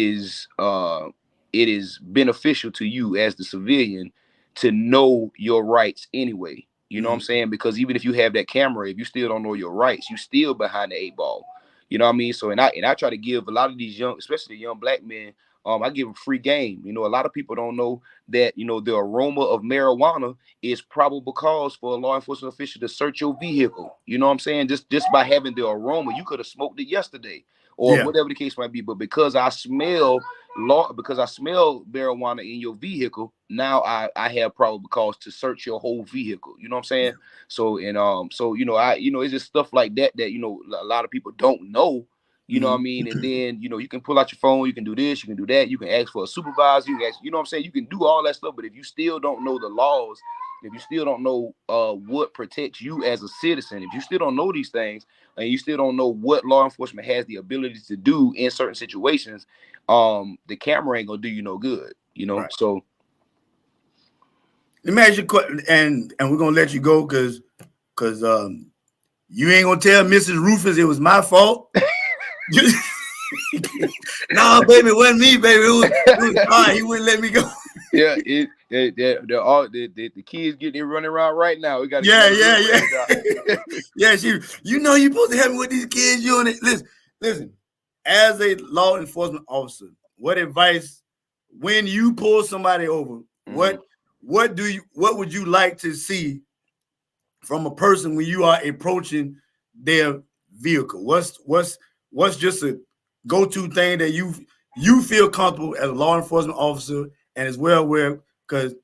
is beneficial to you as the civilian to know your rights anyway. You know what I'm saying? Because even if you have that camera, if you still don't know your rights, you still behind the 8 ball. You know what I mean? So, and I try to give a lot of these young, especially the young black men, I give them free game. A lot of people don't know that, the aroma of marijuana is probable cause for a law enforcement official to search your vehicle. You know what I'm saying? Just by having the aroma, you could have smoked it yesterday or whatever the case might be. But because I smell marijuana in your vehicle, now I have probable cause to search your whole vehicle. You know what I'm saying? So, and it's just stuff like that a lot of people don't know. You know what I mean? And then, you can pull out your phone, you can do this, you can do that, you can ask for a supervisor, you can ask, you know what I'm saying? You can do all that stuff, but if you still don't know the laws if you still don't know what protects you as a citizen, if you still don't know these things, and you still don't know what law enforcement has the ability to do in certain situations, the camera ain't gonna do you no good, you know. Right. So let me ask you a question, and we're gonna let you go because you ain't gonna tell Mrs. Rufus it was my fault. No, baby, it wasn't me, baby. It was Todd. He wouldn't let me go. yeah, they're all the kids getting running around right now. We got Yeah. Yeah, you supposed to help me with these kids. You on it. Listen. As a law enforcement officer, what advice when you pull somebody over? What would you like to see from a person when you are approaching their vehicle? What's just a go-to thing that you feel comfortable as a law enforcement officer, and as well where, because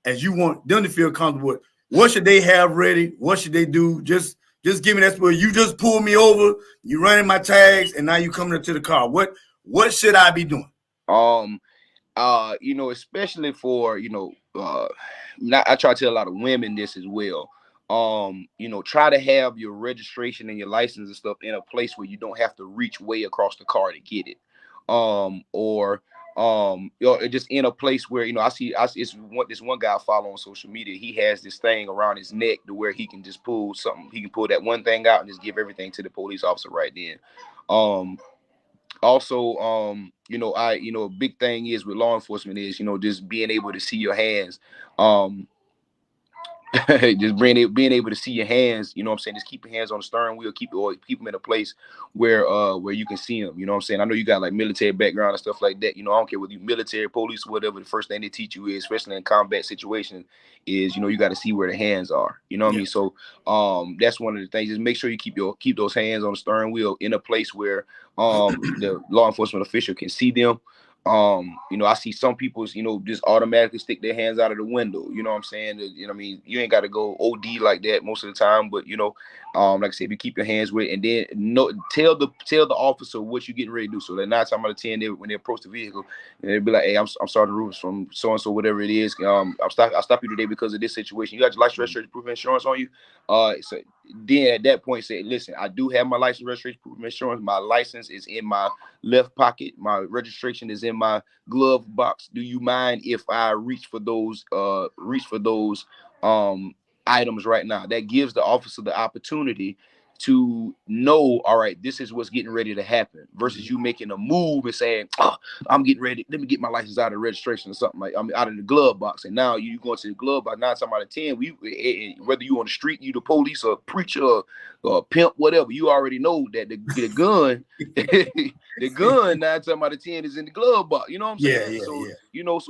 as you want them to feel comfortable with, what should they have ready? What should they do? Just give me that where you just pull me over, you running my tags, and now you coming up to the car. What should I be doing? Especially for, I try to tell a lot of women this as well. Try to have your registration and your license and stuff in a place where you don't have to reach way across the car to get it. Just in a place where, I see this one guy I follow on social media. He has this thing around his neck to where he can just pull something. He can pull that one thing out and just give everything to the police officer right then. Also, a big thing is with law enforcement is, just being able to see your hands. Just being able to see your hands, you know what I'm saying? Just keep your hands on the steering wheel, keep them in a place where you can see them, you know what I'm saying? I know you got like military background and stuff like that, I don't care whether you military, police, whatever. The first thing they teach you is, especially in combat situations, is you got to see where the hands are, you know what I mean? So that's one of the things. Just make sure you keep those hands on the steering wheel in a place where the law enforcement official can see them. I see some people, just automatically stick their hands out of the window. You know what I'm saying? You ain't got to go OD like that most of the time, but like I said, if you keep your hands with it, and then tell the officer what you're getting ready to do. So that 9 times out of 10, when they approach the vehicle, and they'll be like, "Hey, I'm Sergeant Rufus from so and so, whatever it is. I'll stop you today because of this situation. You got your license, registration, proof of insurance on you." So then at that point, say, "Listen, I do have my license, registration, proof of insurance. My license is in my left pocket. My registration is in my glove box. Do you mind if I reach for those items right now?" That gives the officer the opportunity to know, all right, this is what's getting ready to happen, versus you making a move and saying, "Oh, I'm getting ready. Let me get my license out of registration or something like out of the glove box." And now you going to the glove box. 9 times out of 10, whether you on the street, you the police or preacher or pimp, whatever, you already know that the gun, the gun 9 times out of 10 is in the glove box. You know what I'm saying? So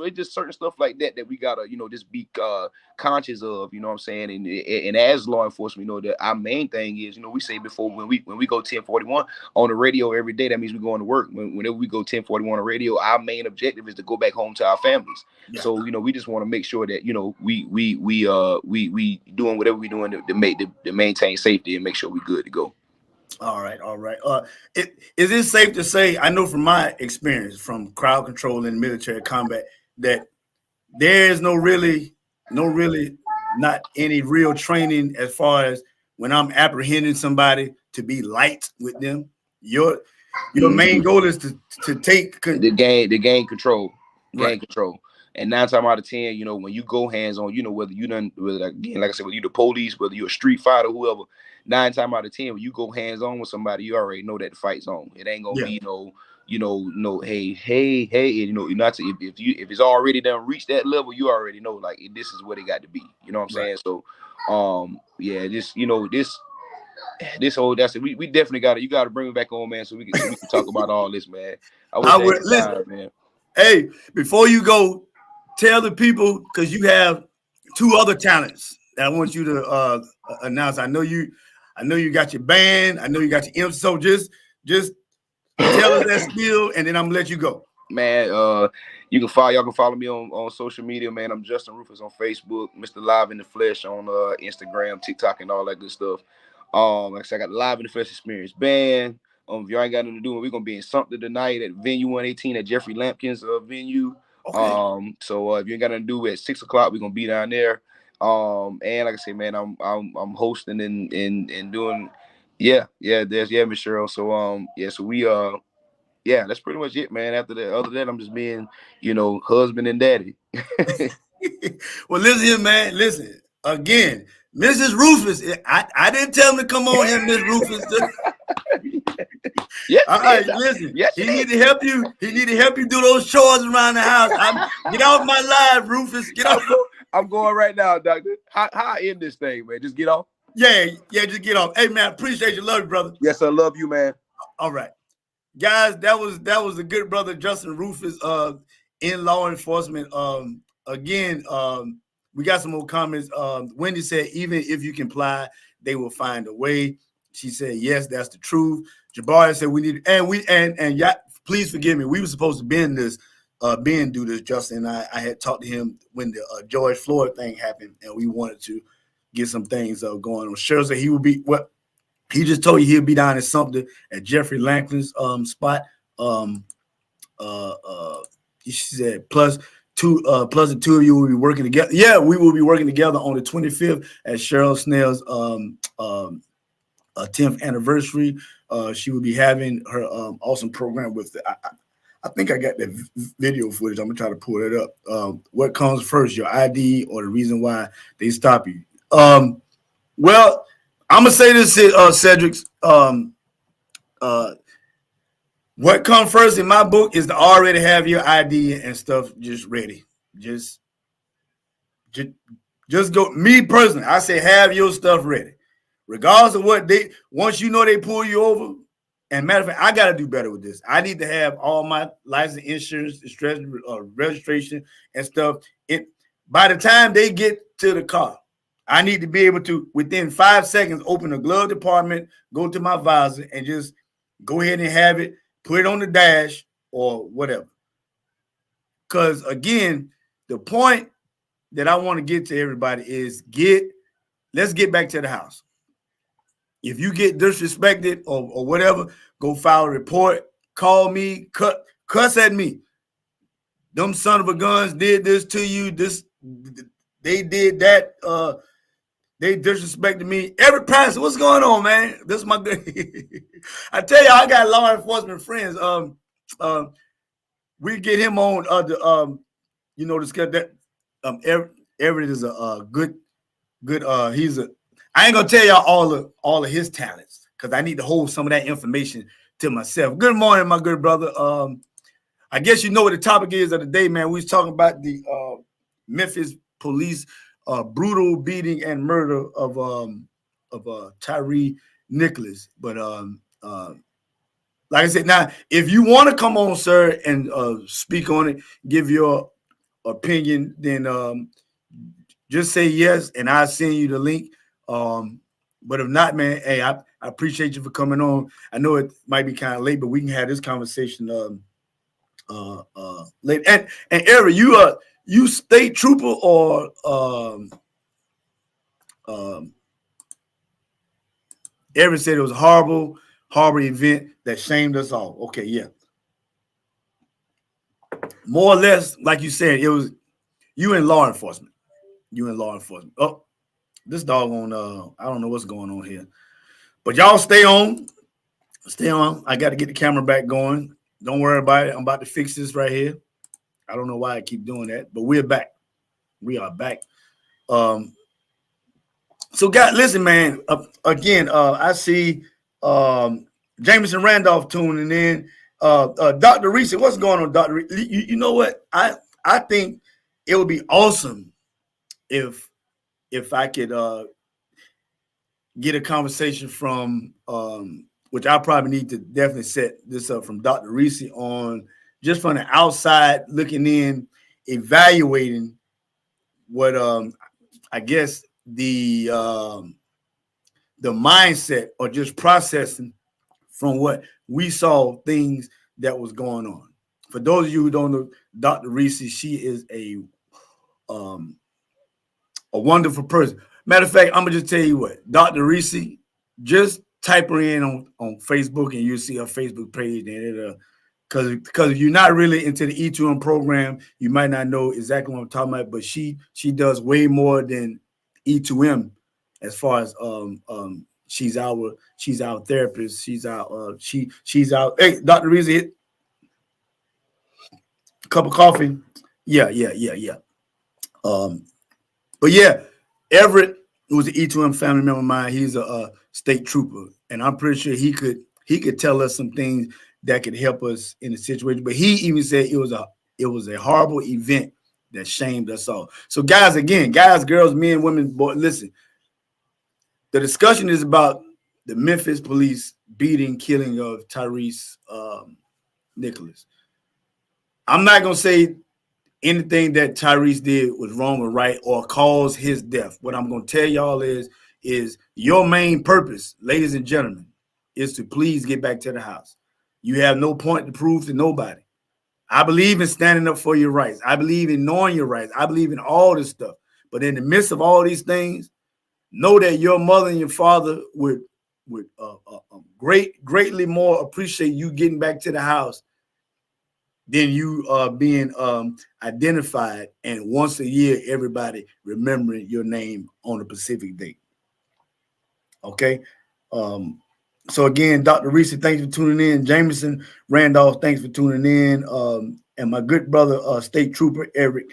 it's just certain stuff like that we gotta, just be conscious of. You know what I'm saying? And as law enforcement, that our main thing is, we say before, when we go 1041 on the radio every day, that means we're going to work. Whenever we go 1041 on the radio, our main objective is to go back home to our families. Yeah. So we just want to make sure that we doing whatever we're doing to maintain safety and make sure we're good to go. All right. Is it safe to say, I know from my experience from crowd control and military combat, that there is not any real training as far as when I'm apprehending somebody to be light with them? Your main goal is to take the gain control. Control. And 9 times out of 10, when you go hands on, whether again, like I said, whether you the police, whether you're a street fighter, whoever, 9 times out of 10, when you go hands on with somebody, you already know that the fight's on. It ain't gonna be no, hey, not to, if it's already done reached that level, you already know, like, this is what it got to be. You know what I'm saying? So, this whole, that's it. We definitely you gotta bring it back on, man, so we can talk about all this, man. I would listen, time, man. Hey, before you go, tell the people, because you have 2 other talents that I want you to announce. I know you got your band. I know you got your imp. So just tell us that skill, and then I'm gonna let you go. Man, y'all can follow me on social media, man. I'm Justin Rufus on Facebook, Mr. Live in the Flesh on Instagram, TikTok, and all that good stuff. Like I said, I got the Live in the Flesh Experience band. If y'all ain't got nothing to do, we're gonna be in something tonight at venue 118 at Jeffrey Lampkin's venue. Okay. So if you ain't got nothing to do, at 6 o'clock, we're gonna be down there. And like I say, man, I'm hosting and doing, there's Miss Cheryl. So so we that's pretty much it, man. After that, other than that, I'm just being, husband and daddy. Well, listen here, man. Listen again, Mrs. Rufus. I didn't tell him to come on here, Miss Rufus. Yes, All right, listen. Yes, he need to help you. He need to help you do those chores around the house. Get off my live, Rufus. Get off. I'm going right now, doctor. How I end this thing, man? Just get off. Yeah, just get off. Hey, man, appreciate you, love you, brother. Yes, I love you, man. All right, guys, that was the good brother Justin Rufus in law enforcement. Again, we got some more comments. Wendy said, even if you comply, they will find a way. She said, yes, that's the truth. Jabari said we need, and yeah, please forgive me. We were supposed to do this. Justin and I had talked to him when the George Floyd thing happened, and we wanted to get some things going on. Cheryl said he would be he just told you he'll be down in Sumter at Jeffrey Lanklin's spot. She said plus the two of you will be working together. Yeah, we will be working together on the 25th at Cheryl Snell's 10th anniversary. She will be having her awesome program with I think I got that video footage. I'm gonna try to pull it up. What comes first, your ID or the reason why they stop you? Well, I'm gonna say this, Cedric's. What comes first in my book is to already have your ID and stuff just ready. Just go. Me personally, I say have your stuff ready. Regardless of what once you know they pull you over, and matter of fact, I got to do better with this. I need to have all my license, insurance, registration, and stuff. By the time they get to the car, I need to be able to, within 5 seconds, open the glove compartment, go to my visor, and just go ahead and have it, put it on the dash or whatever. Because, again, the point that I want to get to everybody is let's get back to the house. If you get disrespected or whatever, go file a report, call me, cuss at me. Them son of a guns did this to you. They did that. They disrespected me. Every pastor, what's going on, man? This is my good. I tell you, I got law enforcement friends. We get him on discuss that. Everett is a good. I ain't gonna tell y'all all of his talents because I need to hold some of that information to myself. Good morning, my good brother. I guess you know what the topic is of the day, man. We was talking about the Memphis police brutal beating and murder of TYRE NICHOLIS. But like I said, now if you want to come on, sir, and speak on it, give your opinion, then just say yes, and I'll send you the link. But if not, man, hey, I appreciate you for coming on. I know it might be kind of late, but we can have this conversation late. And Eric, you state trooper or Eric said it was a horrible event that shamed us all. Okay, yeah. More or less, like you said, it was you in law enforcement. Oh, this doggone, I don't know what's going on here. But y'all stay on. I got to get the camera back going. Don't worry about it. I'm about to fix this right here. I don't know why I keep doing that, but we're back. We are back. So, guys, listen, man. Again, I see Jameson Randolph tuning in. Dr. Reese, what's going on, Dr. Reese? You know what? I think it would be awesome if I could get a conversation from, which I probably need to definitely set this up, from Dr. Reese on, just from the outside looking in, evaluating what I guess the mindset or just processing from what we saw, things that was going on. For those of you who don't know Dr. Reese, she is a wonderful person. Matter of fact, I'm gonna just tell you what, Dr. Reese, just type her in on Facebook and you'll see her Facebook page, and it'll, because if you're not really into the E2M program, you might not know exactly what I'm talking about, but she does way more than E2M as far as she's our therapist. She's our she's our hey, Dr. Reezy, hit a cup of coffee. Yeah. But yeah, Everett was an E2M family member of mine. He's a state trooper, and I'm pretty sure he could tell us some things that could help us in the situation. But he even said it was a horrible event that shamed us all. So guys, girls, men, women, boys, listen. The discussion is about the Memphis police killing of TYRE NICHOLIS. I'm not gonna say anything that TYRE did was wrong or right or caused his death. What I'm gonna tell y'all is your main purpose, ladies and gentlemen, is to please get back to the house. You have no point to prove to nobody. I believe in standing up for your rights. I believe in knowing your rights. I believe in all this stuff. But in the midst of all these things, know that your mother and your father would greatly more appreciate you getting back to the house than you being identified and once a year everybody remembering your name on a Pacific Day. Okay. So again, Dr. Reese, thanks for tuning in. Jameson Randolph, thanks for tuning in. And my good brother, State Trooper Everett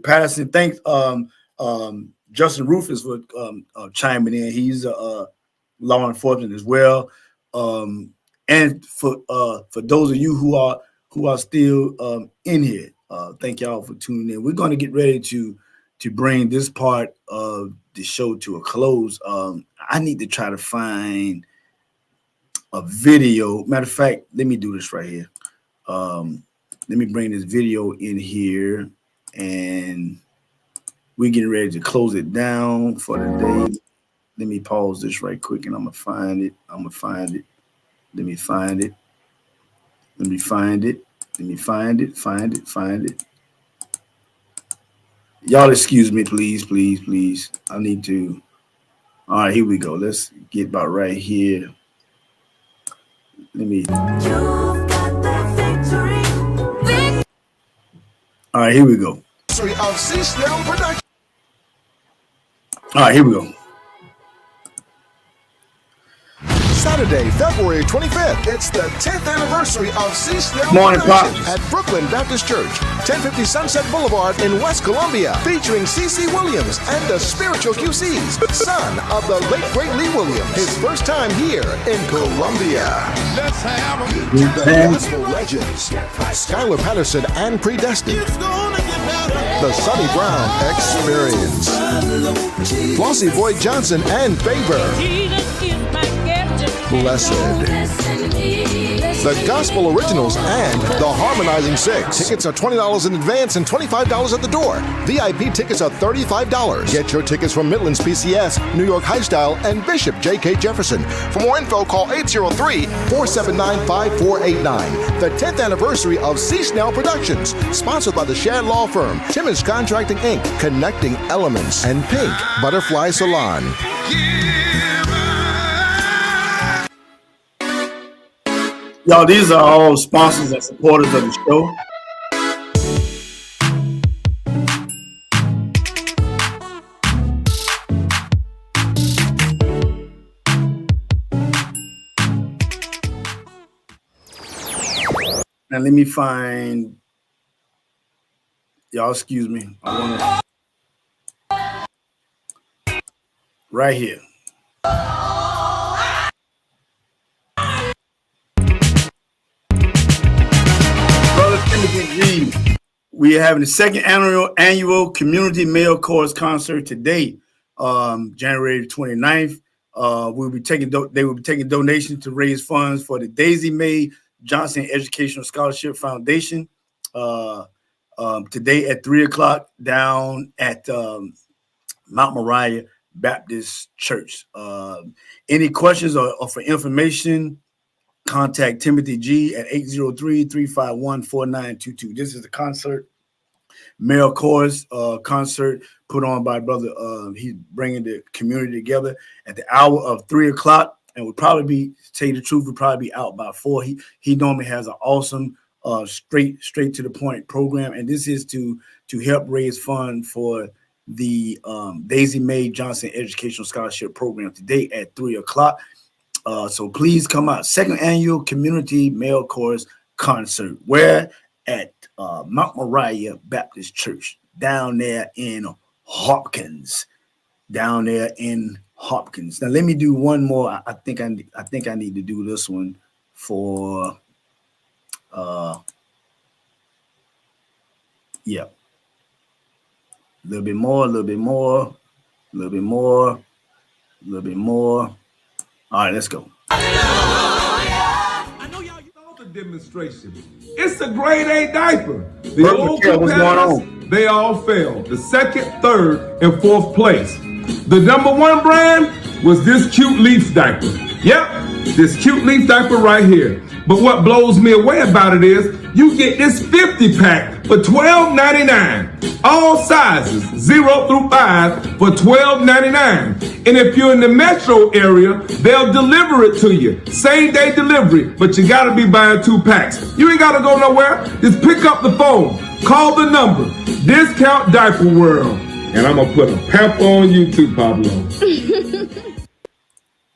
Patterson. Thanks, Justin Rufus for chiming in. He's law enforcement as well. And for those of you who are still in here, thank y'all for tuning in. We're going to get ready to bring this part of the show to a close. I need to try to find a video. Matter of fact, let me do this right here. Let me bring this video in here, and we're getting ready to close it down for the day. Let me pause this right quick, and I'm gonna find it. Let me find it. Y'all excuse me, please. I need to. All right, here we go. Let's get about right here. Let me. All right, here we go. All right, here we go. Saturday, February 25th. It's the 10th anniversary of C. Snell Morning, Productions Pops. at Brooklyn Baptist Church, 1050 Sunset Boulevard in West Columbia, featuring C.C. Williams and the Spiritual QCs, son of the late great Lee Williams. His first time here in Columbia. Let's have The Gospel Legends, Skylar Patterson and Predestined, the Sonny Brown Experience, Flossie Boyd Johnson and Faber, Blessed, the Gospel Originals, and the Harmonizing Six. Tickets are $20 in advance and $25 at the door. VIP tickets are $35. Get your tickets from Midlands PCS, New York High Style, and Bishop J.K. Jefferson. For more info, call 803-479-5489. The 10th anniversary of C. Snell Productions, sponsored by the Shad Law Firm, Timmons Contracting Inc., Connecting Elements, and Pink Butterfly Salon. Y'all, these are all sponsors and supporters of the show. Now let me find. Y'all, excuse me. Right here. We are having the second annual Community Male Chorus Concert today, January 29th. They will be taking donations to raise funds for the Daisy Mae Johnson Educational Scholarship Foundation today at 3:00 down at Mount Moriah Baptist Church. Any questions or for information, contact Timothy G at 803-351-4922. This is the concert, male chorus concert put on by brother. He's bringing the community together at the hour of 3:00, and would probably be, to tell you the truth, would probably be out by 4. He normally has an awesome straight to the point program, and this is to help raise funds for the Daisy Mae Johnson Educational Scholarship Program today at 3 o'clock. So please come out. Second annual Community Male Chorus Concert. Where? At Mount Moriah Baptist Church down there in Hopkins. Down there in Hopkins. Now let me do one more. I think I need to do this one for yeah. A little bit more, a little bit more, a little bit more, a little bit more. All right, let's go. I know y'all saw the demonstration. It's a grade A diaper. The Bert old McHale, what's going competitors, they all failed. The second, third, and fourth place. The number one brand was this cute leaf diaper. Yep, this cute leaf diaper right here. But what blows me away about it is you get this 50 pack for $12.99. All sizes, 0 through 5 for $12.99. And if you're in the metro area, they'll deliver it to you. Same day delivery, but you gotta be buying 2 packs. You ain't gotta go nowhere. Just pick up the phone, call the number, Discount Diaper World. And I'm gonna put a pamper on you too, Pablo.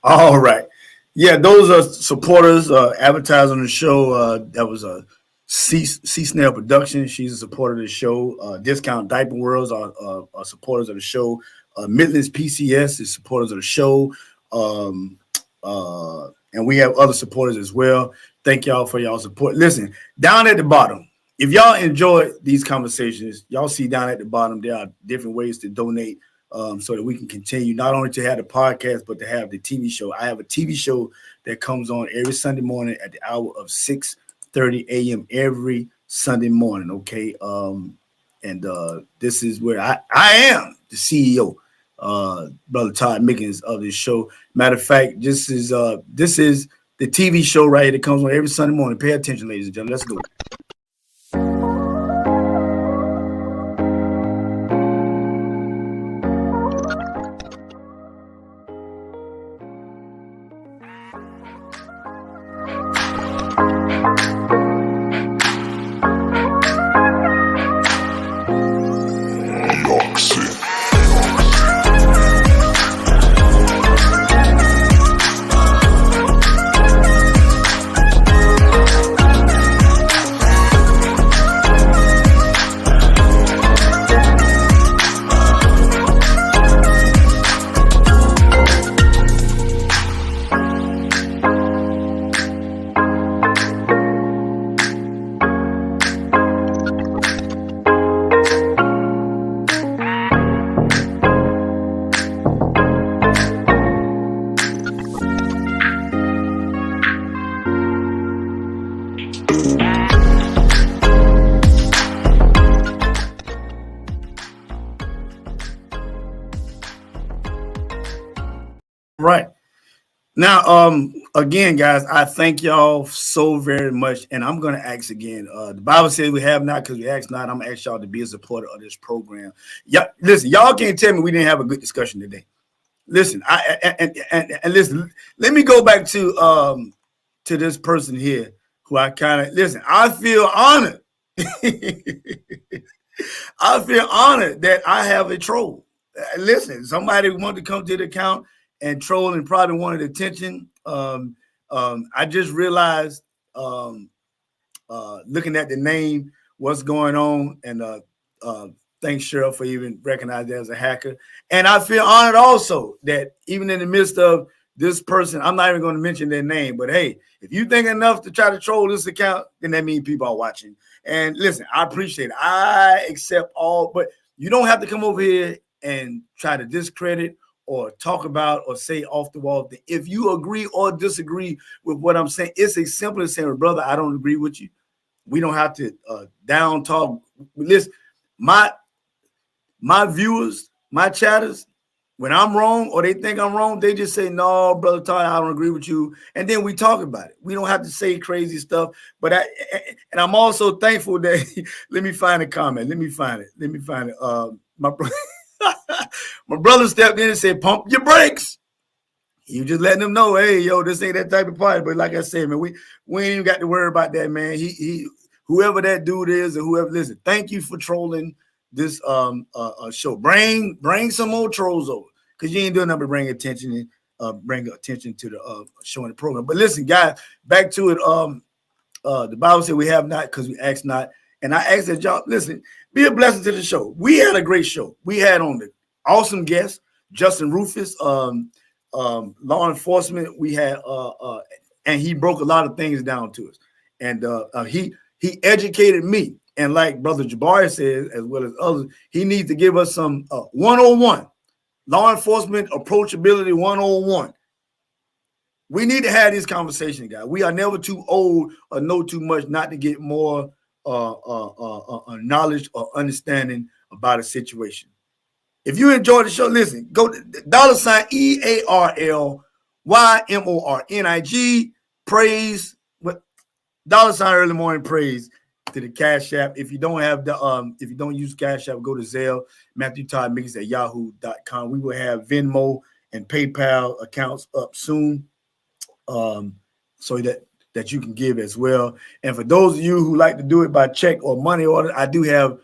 All right. Yeah, those are supporters, advertising on the show. That was a C Snail production. She's a supporter of the show. Discount Diaper Worlds are supporters of the show. Midlands PCS is supporters of the show. And we have other supporters as well. Thank y'all for y'all support. Listen, down at the bottom, if y'all enjoy these conversations, y'all see down at the bottom, there are different ways to donate. So that we can continue not only to have the podcast, but to have the TV show. I have a TV show that comes on every Sunday morning at the hour of 6:30 a.m. every Sunday morning. Okay. And this is where I am the CEO, Brother Todd Mickens of this show. Matter of fact, this is the TV show right here that comes on every Sunday morning. Pay attention, ladies and gentlemen. Let's go. Right. Now, again, guys, I thank y'all so very much. And I'm going to ask again. The Bible says we have not because we ask not. I'm going to ask y'all to be a supporter of this program. Yeah, listen, y'all can't tell me we didn't have a good discussion today. Listen, and listen, let me go back to this person here who I kind of listen. I feel honored. I feel honored that I have a troll. Listen, somebody wanted to come to the account and troll and probably wanted attention. I just realized, looking at the name, what's going on, and thanks, Cheryl, for even recognizing as a hacker. And I feel honored also that even in the midst of this person, I'm not even going to mention their name, but hey, if you think enough to try to troll this account, then that means people are watching. And listen, I appreciate it. I accept all, but you don't have to come over here and try to discredit or talk about or say off the wall thing. If you agree or disagree with what I'm saying, it's as simple as saying, brother, I don't agree with you. We don't have to down talk. Listen, my viewers, my chatters, when I'm wrong or they think I'm wrong, they just say, no, brother Todd, I don't agree with you. And then we talk about it. We don't have to say crazy stuff. But I'm also thankful that let me find a comment. Let me find it. My brother stepped in and said, pump your brakes. You just letting them know, hey, yo, this ain't that type of party. But like I said, man, we ain't even got to worry about that, man. He whoever that dude is or whoever, listen, thank you for trolling show. Bring some more trolls over, because you ain't doing nothing but bring attention to the show and the program. But listen, guys, back to it. The Bible said we have not because we ask not. And I ask that y'all listen, be a blessing to the show. We had a great show. We had on the awesome guest, Justin Rufus, law enforcement. We had and he broke a lot of things down to us. And he educated me. And like Brother Jabari says, as well as others, he needs to give us some 101, law enforcement approachability 101. We need to have this conversation, guys. We are never too old or know too much not to get more knowledge or understanding about a situation. If you enjoy the show, listen, go to $EARLYMORNIG, praise, $early morning praise to the Cash App. If you don't have the if you don't use Cash App, go to Zelle, Matthew Todd Mickens at yahoo.com. We will have Venmo and PayPal accounts up soon, so that you can give as well. And for those of you who like to do it by check or money order, I do have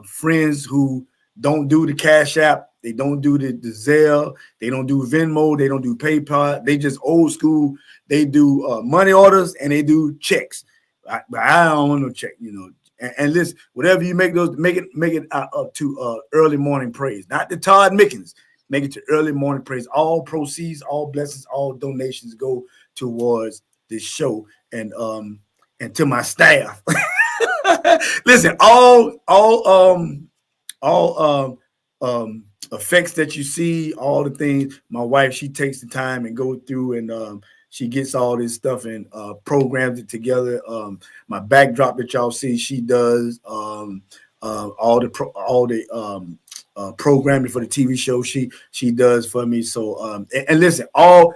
friends who don't do the Cash App, they don't do the Zelle, they don't do Venmo, they don't do PayPal. They just old school. They do money orders and they do checks. But I don't want no check, you know. And listen, whatever you make those, make it up to early morning praise, not the Todd Mickens. Make it to early morning praise. All proceeds, all blessings, all donations go towards this show and to my staff. Listen, all effects that you see, all the things. My wife, she takes the time and go through and she gets all this stuff and programs it together. My backdrop that y'all see, she does. All the programming for the TV show, she does for me. So and listen, all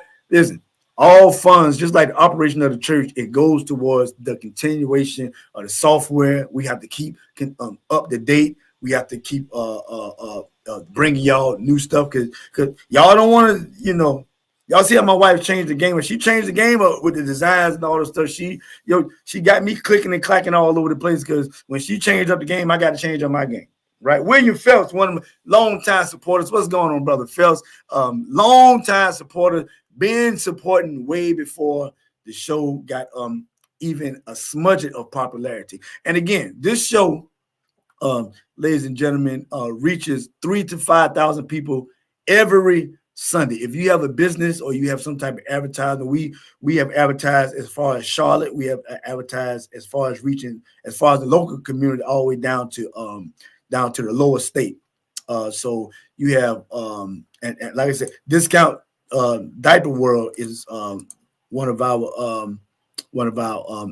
funds, just like the operation of the church, it goes towards the continuation of the software. We have to keep up to date. We have to keep bringing y'all new stuff because y'all don't want to, you know. Y'all see how my wife changed the game. When she changed the game up with the designs and all the stuff, she got me clicking and clacking all over the place because when she changed up the game, I got to change up my game. Right? William Phelps, one of my long-time supporters. What's going on, Brother Phelps? Long-time supporter, been supporting way before the show got even a smudge of popularity. And again, this show, ladies and gentlemen, reaches 3,000 to 5,000 people every Sunday. If you have a business or you have some type of advertising, we have advertised as far as Charlotte. We have advertised as far as reaching, as far as the local community, all the way down to the lower state. So you have and like I said, Discount Diaper World is one of our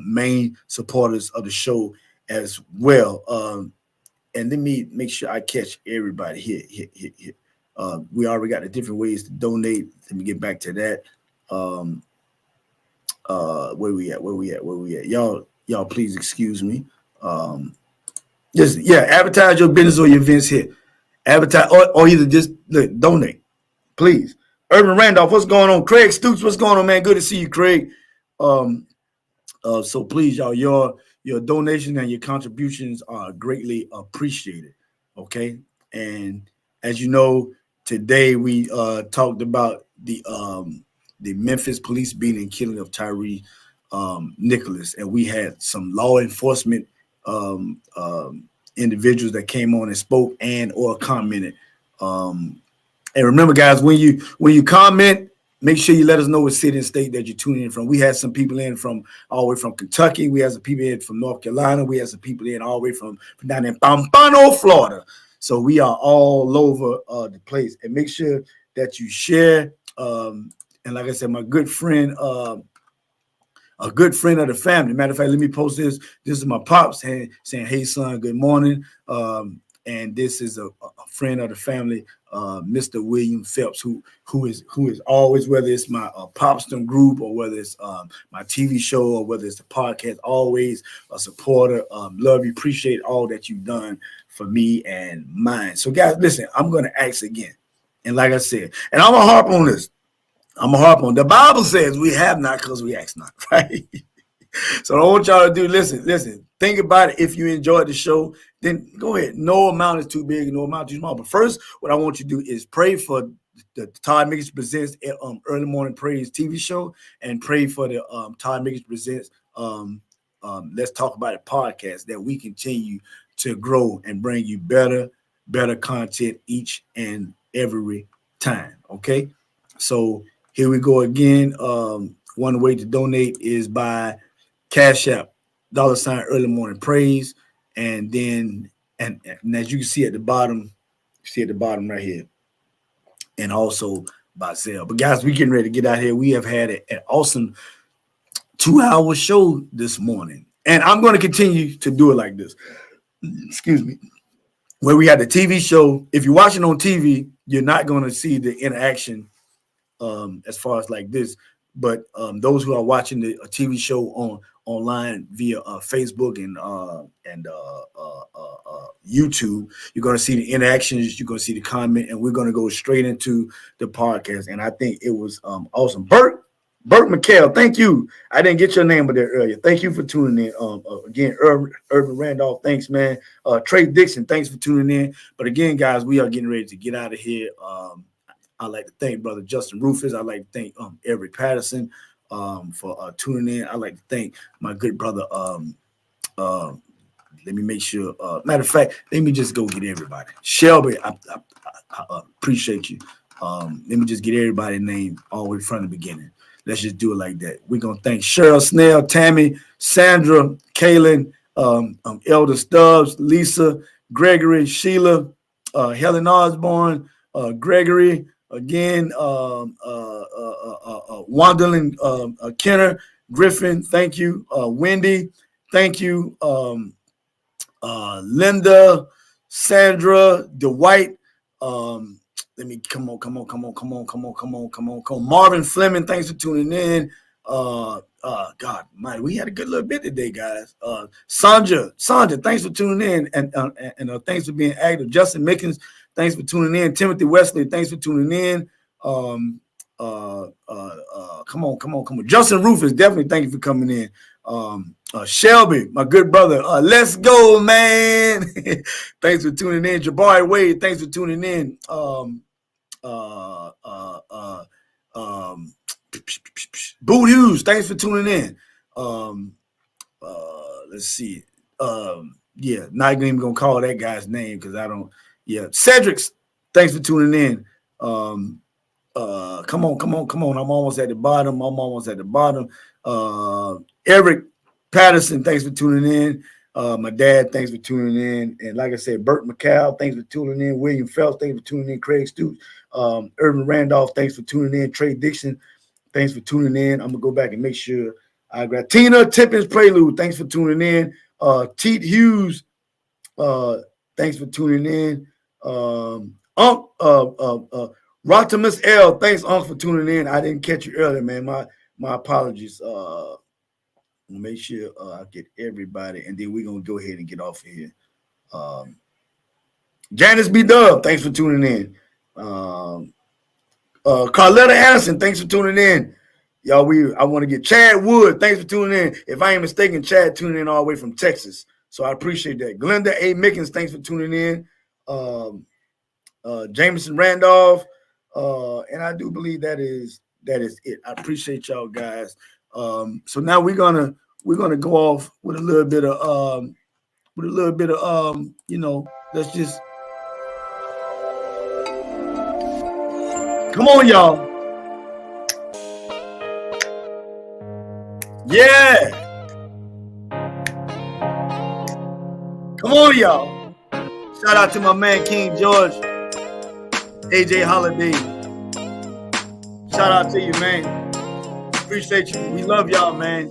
main supporters of the show as well. And let me make sure I catch everybody here. We already got the different ways to donate. Let me get back to that. Where we at? Y'all please excuse me. Just advertise your business or your events here. Advertise or either just donate, please. Urban Randolph, what's going on? Craig Stoops, what's going on, man? Good to see you, Craig. So please, y'all, your donation and your contributions are greatly appreciated. Okay, and as you know, today we talked about the Memphis police beating and killing of TYRE NICHOLIS, and we had some law enforcement individuals that came on and spoke and or commented. And remember, guys, when you comment, make sure you let us know what city and state that you're tuning in from. We had some people in from all the way from Kentucky. We had some people in from North Carolina. We had some people in all the way from down in Pompano, Florida. So we are all over the place. And make sure that you share. And like I said, my good friend, a good friend of the family. Matter of fact, let me post this. This is my pops saying, "Hey, son, good morning." And this is a friend of the family, Mr. William Phelps, who is always, whether it's my Popston group or whether it's my TV show or whether it's the podcast, always a supporter. Love you, appreciate all that you've done for me and mine. So, guys, listen, I'm going to ask again. And like I said, and I'm going to harp on this. The Bible says we have not because we ask not, right? So I want y'all to do, listen, think about it. If you enjoyed the show, then go ahead. No amount is too big, no amount too small. But first, what I want you to do is pray for the Todd Mickens Presents Early Morning Praise TV show, and pray for the Todd Mickens Presents Let's Talk About It podcast, that we continue to grow and bring you better content each and every time. Okay, so here we go again. One way to donate is by Cash App, $ Early Morning Praise, and then and as you can see at the bottom, right here, and also by Zelle. But guys, we getting ready to get out here. We have had an awesome 2-hour show this morning, and I'm going to continue to do it like this. Excuse me. Where we had the TV show. If you're watching on TV, you're not going to see the interaction as far as like this. But those who are watching the TV show online via Facebook and YouTube, you're going to see the interactions, you're going to see the comment, and we're going to go straight into the podcast. And I think it was awesome. Burt McHale, thank you. I didn't get your name there earlier. Thank you for tuning in. Again, Urban Randolph, thanks, man. Trey Dixon, thanks for tuning in. But again, guys, we are getting ready to get out of here. I'd like to thank Brother Justin Rufus. I'd like to thank Eric Patterson for tuning in. I'd like to thank my good brother. Let me make sure. Matter of fact, let me just go get everybody. Shelby, I appreciate you. Let me just get everybody's name all the way from the beginning. Let's just do it like that. We're going to thank Cheryl Snell, Tammy, Sandra, Kaylin, Elder Stubbs, Lisa, Gregory, Sheila, Helen Osborne, Gregory, again, Wandalyn Kenner, Griffin, thank you. Wendy, thank you. Linda, Sandra, Dwight, let me come on. Marvin Fleming, thanks for tuning in. God, man, we had a good little bit today, guys. Sandra, thanks for tuning in, and thanks for being active. Justin Mickens, thanks for tuning in. Timothy Wesley, thanks for tuning in. Come on. Justin Rufus, definitely thank you for coming in. Shelby, my good brother, let's go, man. Thanks for tuning in. Jabari Wade, thanks for tuning in. Boot Hughes, thanks for tuning in. Let's see. Not even gonna call that guy's name because I don't. Yeah, Cedric's, thanks for tuning in. Come on. I'm almost at the bottom. Eric Patterson, thanks for tuning in. My dad, thanks for tuning in. And like I said, Burt McCall, thanks for tuning in. William Phelps, thanks for tuning in. Craig Stoops, Urban Randolph, thanks for tuning in. Trey Dixon, thanks for tuning in. I'm gonna go back and make sure I got Tina Tippins Prelude, thanks for tuning in. Teet Hughes, thanks for tuning in. Ratimus L, thanks, for tuning in. I didn't catch you earlier, man. My apologies. Make sure I get everybody, and then we're gonna go ahead and get off of here. Janice B. Dub, thanks for tuning in. Carletta Anderson, thanks for tuning in. Y'all, I want to get Chad Wood, thanks for tuning in. If I ain't mistaken, Chad tuning in all the way from Texas, so I appreciate that. Glenda A. Mickens, thanks for tuning in. Jameson Randolph, and I do believe that is it. I appreciate y'all guys. So now we're gonna go off with a little bit of let's just come on, y'all. Yeah. Come on, y'all. Shout out to my man King George, AJ Holiday. Shout out to you, man. Appreciate you. We love y'all, man.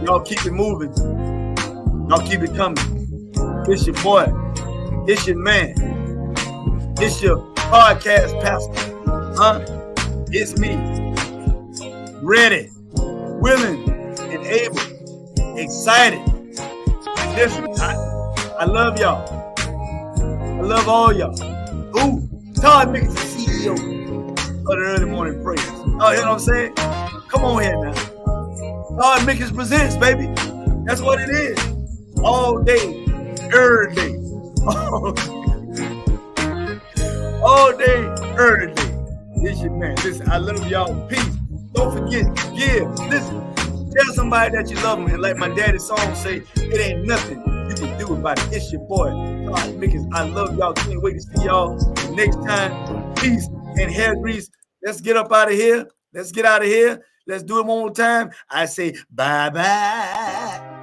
Y'all keep it moving. Y'all keep it coming. It's your boy. It's your man. It's your podcast pastor. It's me. Ready, willing, and able. Excited. Listen, I love y'all. I love all y'all. Ooh, Todd Mickens, the CEO of the Early Morning Praise. Oh, you know what I'm saying? Come on here now. Todd Mickens presents, baby. That's what it is. All day, every day. All day, every day. This your man. Listen, I love y'all. Peace. Don't forget, give. Listen, tell somebody that you love them. And like my daddy's song say, it ain't nothing you can do about it. It's your boy, Todd Mickens. I love y'all. Can't wait to see y'all next time. Peace and hair grease. Let's get up out of here. Let's get out of here. Let's do it one more time. I say bye-bye.